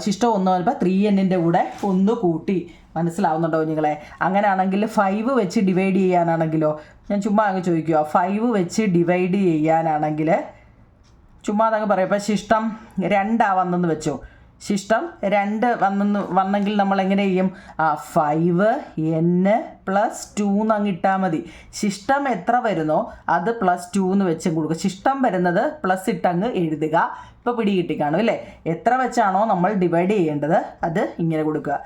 ശിഷ്ടം 1 വന്നപ്പോൾ 3n കൂടെ 1 കൂട്ടി. മനസ്സിലാവുന്നുണ്ടോ കുഞ്ഞുങ്ങളെ? അങ്ങനെയാണെങ്കിൽ 5 വെച്ച് ഡിവൈഡ് ചെയ്യാനാണെങ്കിലോ? ഞാൻ ചുമ്മാ അങ്ങ് ചോദിക്കുക. 5 വെച്ച് ഡിവൈഡ് ചെയ്യാനാണെങ്കിൽ ചുമ്മാ അതങ്ങ് പറയാം. ഇപ്പം ശിഷ്ടം 2 വന്നെന്ന് വെച്ചോ. ശിഷ്ടം 2 വന്നെങ്കിൽ നമ്മൾ എങ്ങനെ ചെയ്യും? 5n+2 അങ്ങ് ഇട്ടാൽ മതി. ശിഷ്ടം എത്ര വരുന്നോ അത് +2 എന്ന് വെച്ചും കൊടുക്കുക. ശിഷ്ടം വരുന്നത് പ്ലസ് ഇട്ടങ്ങ് എഴുതുക. ഇപ്പോൾ പിടി കിട്ടിക്കാണും അല്ലേ? എത്ര വെച്ചാണോ നമ്മൾ ഡിവൈഡ് ചെയ്യേണ്ടത് അത് ഇങ്ങനെ കൊടുക്കുക.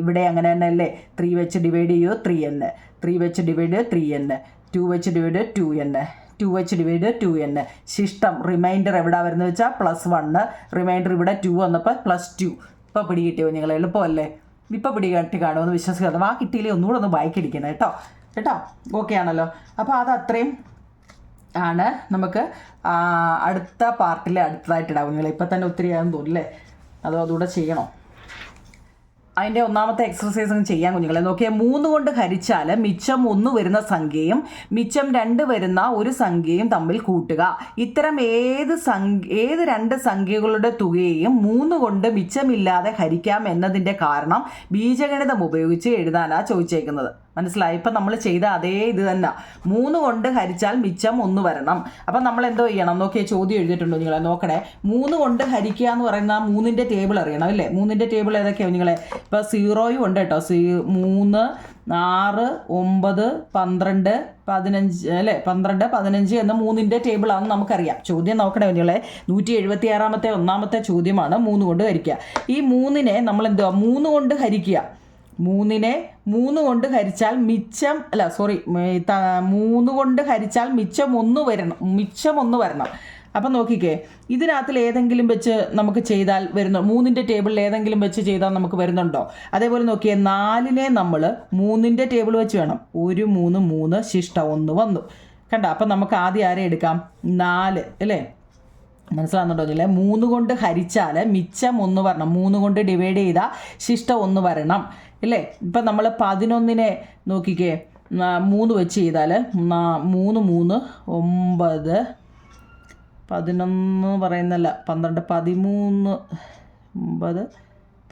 ഇവിടെ അങ്ങനെ തന്നെ അല്ലേ? 3 വെച്ച് ഡിവൈഡ് ചെയ്യൂ 3n, 3 വെച്ച് ഡിവൈഡ് 3n, 2 വെച്ച് ഡിവൈഡ് 2n, 2 വെച്ച് ഡിവൈഡ് 2n. ശിഷ്ടം റിമൈൻഡർ എവിടെ വരുന്നത് വെച്ചാൽ +1. റിമൈൻഡർ ഇവിടെ 2 വന്നപ്പോൾ +2. ഇപ്പോൾ പിടി കിട്ടിയോ നിങ്ങൾ? എളുപ്പമല്ലേ? ഇപ്പോൾ പിടി കിട്ടി കാണുമെന്ന് വിശ്വസിക്കാതെ കിട്ടിയില്ലേ ഒന്നുകൂടെ ഒന്ന് വായിക്കടിക്കണം കേട്ടോ. ഓക്കെ ആണല്ലോ? അപ്പോൾ അത് അത്രയും ആണ്. നമുക്ക് അടുത്ത പാർട്ടിൽ അടുത്തതായിട്ടിടാവും. നിങ്ങൾ ഇപ്പം തന്നെ ഒത്തിരി ആണെന്ന് തോന്നില്ലേ? അതുകൂടെ ചെയ്യണോ? അതിൻ്റെ ഒന്നാമത്തെ എക്സർസൈസ് ചെയ്യാൻ കുഞ്ഞുങ്ങളെ നോക്കിയാൽ 3 കൊണ്ട് ഹരിച്ചാൽ മിച്ചം 1 വരുന്ന സംഖ്യയും മിച്ചം 2 വരുന്ന ഒരു സംഖ്യയും തമ്മിൽ കൂട്ടുക. ഇത്തരം ഏത് 2 സംഖ്യകളുടെ തുകയെയും 3 കൊണ്ട് മിച്ചമില്ലാതെ ഹരിക്കാം എന്നതിൻ്റെ കാരണം ബീജഗണിതം ഉപയോഗിച്ച് എഴുതാനാണ് ചോദിച്ചേക്കുന്നത്. മനസ്സിലായി? ഇപ്പം നമ്മൾ ചെയ്ത അതേ ഇത് തന്നെ. 3 കൊണ്ട് ഹരിച്ചാൽ മിച്ചം 1 വരണം. അപ്പം നമ്മൾ എന്തോ ചെയ്യണം? നോക്കിയാൽ ചോദ്യം എഴുതിയിട്ടുണ്ടോ നിങ്ങളെ? നോക്കണേ. 3 കൊണ്ട് ഹരിക്കുക എന്ന് പറയുന്ന 3ൻ്റെ ടേബിൾ അറിയണം അല്ലേ? 3ൻ്റെ ടേബിൾ ഏതൊക്കെയാണ് നിങ്ങളെ? ഇപ്പോൾ 0 ഉണ്ട് കേട്ടോ. 3, 6, 9, 12, 15 അല്ലേ? 12, 15 എന്ന 3ൻ്റെ ടേബിളാണെന്ന് നമുക്കറിയാം. ചോദ്യം നോക്കണേ കുഞ്ഞുങ്ങളെ. 176-ാമത്തെ ഒന്നാമത്തെ ചോദ്യമാണ് 3 കൊണ്ട് ഹരിക്കുക. ഈ 3നെ നമ്മൾ എന്തുവാ? 3 കൊണ്ട് ഹരിക്കുക. 3നെ 3 കൊണ്ട് ഹരിച്ചാൽ മിച്ചം 3 കൊണ്ട് ഹരിച്ചാൽ മിച്ചം 1 വരണം. അപ്പം നോക്കിക്കേ, ഇതിനകത്തിൽ ഏതെങ്കിലും വെച്ച് നമുക്ക് ചെയ്താൽ വരുന്നു? 3ൻ്റെ ടേബിളിൽ ഏതെങ്കിലും വെച്ച് ചെയ്താൽ നമുക്ക് വരുന്നുണ്ടോ? അതേപോലെ നോക്കിയേ, 4നെ നമ്മൾ 3ൻ്റെ ടേബിൾ വെച്ച് വേണം. 1, 3, 3 ശിഷ്ടം 1 വന്നു. കണ്ടോ? അപ്പം നമുക്ക് ആദ്യം ആരെ എടുക്കാം? 4 അല്ലേ? മനസ്സിലാകുന്നുണ്ടോ? 3 കൊണ്ട് ഹരിച്ചാൽ മിച്ചം 1 വരണം. 3 കൊണ്ട് ഡിവൈഡ് ചെയ്താൽ ശിഷ്ടം 1 വരണം അല്ലേ? ഇപ്പം നമ്മൾ 11നെ നോക്കിക്കേ, 3 വെച്ച് ചെയ്താൽ 3, 3, 9, 11 പറയുന്നല്ല, 12, 13, 9,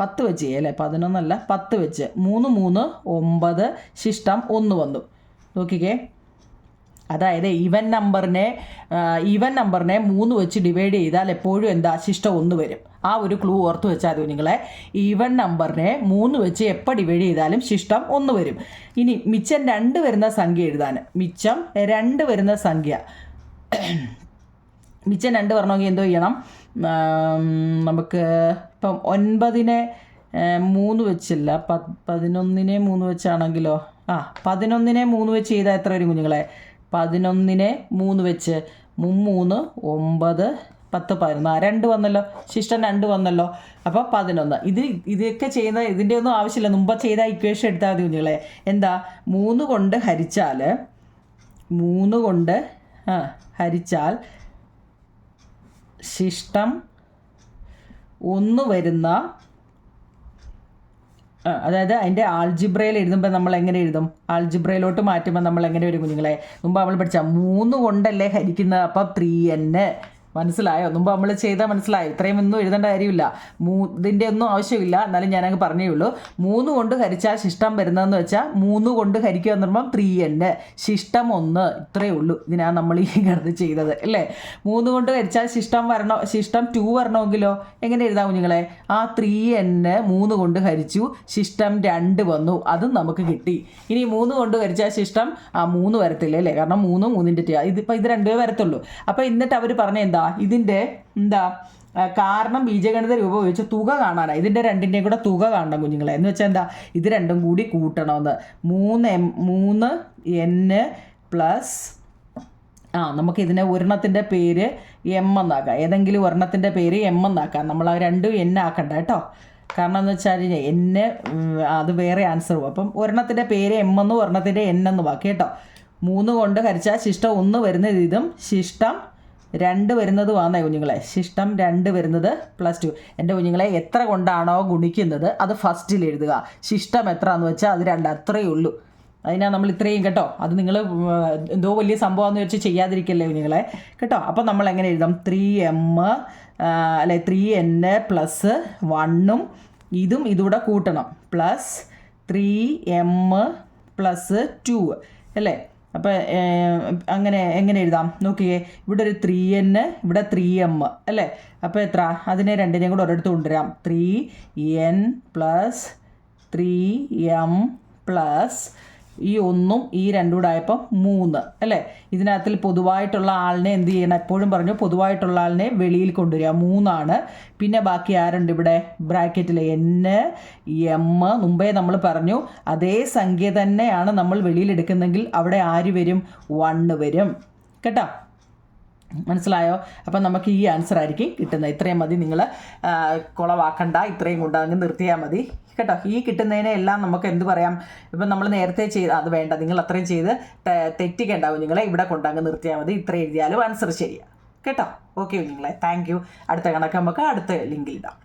10 വെച്ച് ചെയ്യേ അല്ലേ? 11 അല്ല, 10 വെച്ച് 3, 3, 9 ശിഷ്ടം 1 വന്നു. നോക്കിക്കേ, അതായത് ഈവൻ നമ്പറിനെ 3 വെച്ച് ഡിവൈഡ് ചെയ്താൽ എപ്പോഴും എന്താ? ശിഷ്ടം 1 വരും. ആ ഒരു ക്ലൂ ഓർത്ത് വെച്ചാൽ മതി നിങ്ങളെ. ഈവൻ നമ്പറിനെ 3 വെച്ച് എപ്പോൾ ഡിവൈഡ് ചെയ്താലും ശിഷ്ടം 1 വരും. ഇനി മിച്ചം 2 വരുന്ന സംഖ്യ എഴുതാൻ. മിച്ചം 2 വരുന്ന സംഖ്യ, മിച്ചം 2 വരണമെങ്കിൽ എന്തോ ചെയ്യണം? നമുക്ക് ഇപ്പം 9നെ 3 വെച്ചില്ല, 11നെ 3 വെച്ചാണെങ്കിലോ? 11നെ 3 വെച്ച് ചെയ്താൽ എത്ര വരും കുഞ്ഞുങ്ങളെ? 11നെ 3 വെച്ച് 3, 9, 10, 11, 2 വന്നല്ലോ. ശിഷ്ടം 2 വന്നല്ലോ. അപ്പോൾ 11. ഇതൊക്കെ ചെയ്യുന്ന ഇതിൻ്റെ ഒന്നും ആവശ്യമില്ല. മുമ്പ് ചെയ്ത ഇക്വേഷൻ എടുത്താൽ മതി കുഞ്ഞുങ്ങളെ. എന്താ? 3 കൊണ്ട് ഹരിച്ചാൽ ശിഷ്ടം 1 വരുന്ന, അതായത് അതിൻ്റെ ആൾജിബ്രയിൽ എഴുതുമ്പോൾ നമ്മൾ എങ്ങനെ എഴുതും? ആൾജിബ്രയിലോട്ട് മാറ്റുമ്പോൾ നമ്മൾ എങ്ങനെ വരും കുഞ്ഞുങ്ങളെ? മുമ്പ് നമ്മൾ പഠിച്ച 3 കൊണ്ടല്ലേ ഹരിക്കുന്നത്. അപ്പം 3n. മനസ്സിലായോ? മുമ്പ് നമ്മൾ ചെയ്താൽ മനസ്സിലായോ? ഇത്രയും ഒന്നും എഴുതേണ്ട കാര്യമില്ല. ഇതിൻ്റെ ഒന്നും ആവശ്യമില്ല. എന്നാലും ഞാനങ്ങ് പറഞ്ഞേ ഉള്ളൂ. 3 കൊണ്ട് ഹരിച്ചാൽ ശിഷ്ടം വരുന്നതെന്ന് വെച്ചാൽ 3 കൊണ്ട് ഹരിക്കുക എന്ന് പറയുമ്പം 3n, ശിഷ്ടം 1. ഇത്രയേ ഉള്ളൂ. ഇതിനാണ് നമ്മൾ ഈ കിടന്ന് ചെയ്തത് അല്ലേ? 3 കൊണ്ട് ഹരിച്ചാൽ ശിഷ്ടം 2 വരണമെങ്കിലോ എങ്ങനെ എഴുതാം കുഞ്ഞുങ്ങളെ? 3n 3 കൊണ്ട് ഹരിച്ചു, ശിഷ്ടം 2 വന്നു. അതും നമുക്ക് കിട്ടി. ഇനി 3 കൊണ്ട് ഹരിച്ചാൽ ശിഷ്ടം 3 വരത്തില്ല അല്ലേ? കാരണം 3, 3ൻ്റെ ഇതിപ്പോൾ ഇത് 2 വരത്തുള്ളൂ. അപ്പോൾ എന്നിട്ട് അവർ പറഞ്ഞ എന്താ? ഇതിൻ്റെ കാരണം ബീജഗണിത രൂപം ഉപയോഗിച്ച് തുക കാണാനാണ്. ഇതിൻ്റെ 2ൻ്റെയും കൂടെ തുക കാണണം കുഞ്ഞുങ്ങളെ. എന്ന് വെച്ചാൽ എന്താ? ഇത് 2ഉം കൂടി കൂട്ടണമെന്ന്. 3n പ്ലസ് നമുക്ക് ഇതിനെ ഒരെണ്ണത്തിൻ്റെ പേര് m എന്നാക്കാം. ഏതെങ്കിലും ഒരെണ്ണത്തിൻ്റെ പേര് m എന്നാക്കാം. നമ്മൾ ആ 2 n ആക്കണ്ട കേട്ടോ. കാരണം എന്ന് വെച്ചാൽ അത് വേറെ ആൻസർ പോകും. അപ്പം ഒരെണ്ണത്തിൻ്റെ പേര് m എന്നും ഒരെണ്ണത്തിൻ്റെ n എന്ന് ബാക്കി കേട്ടോ. 3 കൊണ്ട് ഹരിച്ചാൽ ശിഷ്ടം 1 വരുന്ന ഇതും ശിഷ്ടം 2 വരുന്നത് വന്നേ കുഞ്ഞുങ്ങളെ, ശിഷ്ടം 2 വരുന്നത് +2. എൻ്റെ കുഞ്ഞുങ്ങളെ എത്ര കൊണ്ടാണോ ഗുണിക്കുന്നത് അത് ഫസ്റ്റിൽ എഴുതുക. ശിഷ്ടം എത്ര എന്ന് വെച്ചാൽ അത് 2, അത്രയേ ഉള്ളൂ. അതിനാണ് നമ്മൾ ഇത്രയും കേട്ടോ. അത് നിങ്ങൾ എന്തോ വലിയ സംഭവമാണെന്ന് വെച്ച് ചെയ്യാതിരിക്കല്ലേ കുഞ്ഞുങ്ങളെ കേട്ടോ. അപ്പോൾ നമ്മൾ എങ്ങനെ എഴുതാം? 3m അല്ലെ 3n + 1ഉം ഇതുകൂടെ കൂട്ടണം +3m + 2 അല്ലേ. അപ്പോൾ എങ്ങനെ എഴുതാം നോക്കിയേ, ഇവിടെ ഒരു 3n ഇവിടെ 3m അല്ലേ. അപ്പോൾ എത്ര? അതിനെ രണ്ടിനെയും കൂടെ ഒരിടത്ത് കൊണ്ടുവരാം. 3n + 3m + ഈ 1ഉം ഈ 2 കൂടെ ആയപ്പോൾ 3 അല്ലേ. ഇതിനകത്തിൽ പൊതുവായിട്ടുള്ള ആളിനെ എന്ത് ചെയ്യണം? എപ്പോഴും പറഞ്ഞു പൊതുവായിട്ടുള്ള ആളിനെ വെളിയിൽ കൊണ്ടുവരിക. 3 ആണ്. പിന്നെ ബാക്കി ആരുണ്ട് ഇവിടെ ബ്രാക്കറ്റിൽ? n m. മുമ്പേ നമ്മൾ പറഞ്ഞു അതേ സംഖ്യ തന്നെയാണ് നമ്മൾ വെളിയിൽ എടുക്കുന്നെങ്കിൽ അവിടെ ആര് വരും? 1 വരും കേട്ടോ. മനസ്സിലായോ? അപ്പം നമുക്ക് ഈ ആൻസർ ആയിരിക്കും കിട്ടുന്നത്. ഇത്രയും മതി, നിങ്ങൾ കുളവാക്കണ്ട, ഇത്രയും കൊണ്ട് അങ്ങ് നിർത്തിയാൽ മതി കേട്ടോ. ഈ കിട്ടുന്നതിനെ എല്ലാം നമുക്ക് എന്ത് പറയാം? ഇപ്പം നമ്മൾ നേരത്തെ ചെയ്ത് അത് വേണ്ട, നിങ്ങൾ അത്രയും ചെയ്ത് തെറ്റിക്കേണ്ടാവും. നിങ്ങളെ ഇവിടെ കൊണ്ടങ്ങ് നിർത്തിയാൽ മതി. ഇത്ര എഴുതിയാലും ആൻസർ ശരിയാണ് കേട്ടോ. ഓക്കെ കുഞ്ഞുങ്ങളെ, താങ്ക് യു. അടുത്ത കണക്ക് നമുക്ക് അടുത്ത ലിങ്കിൽ ഇടാം.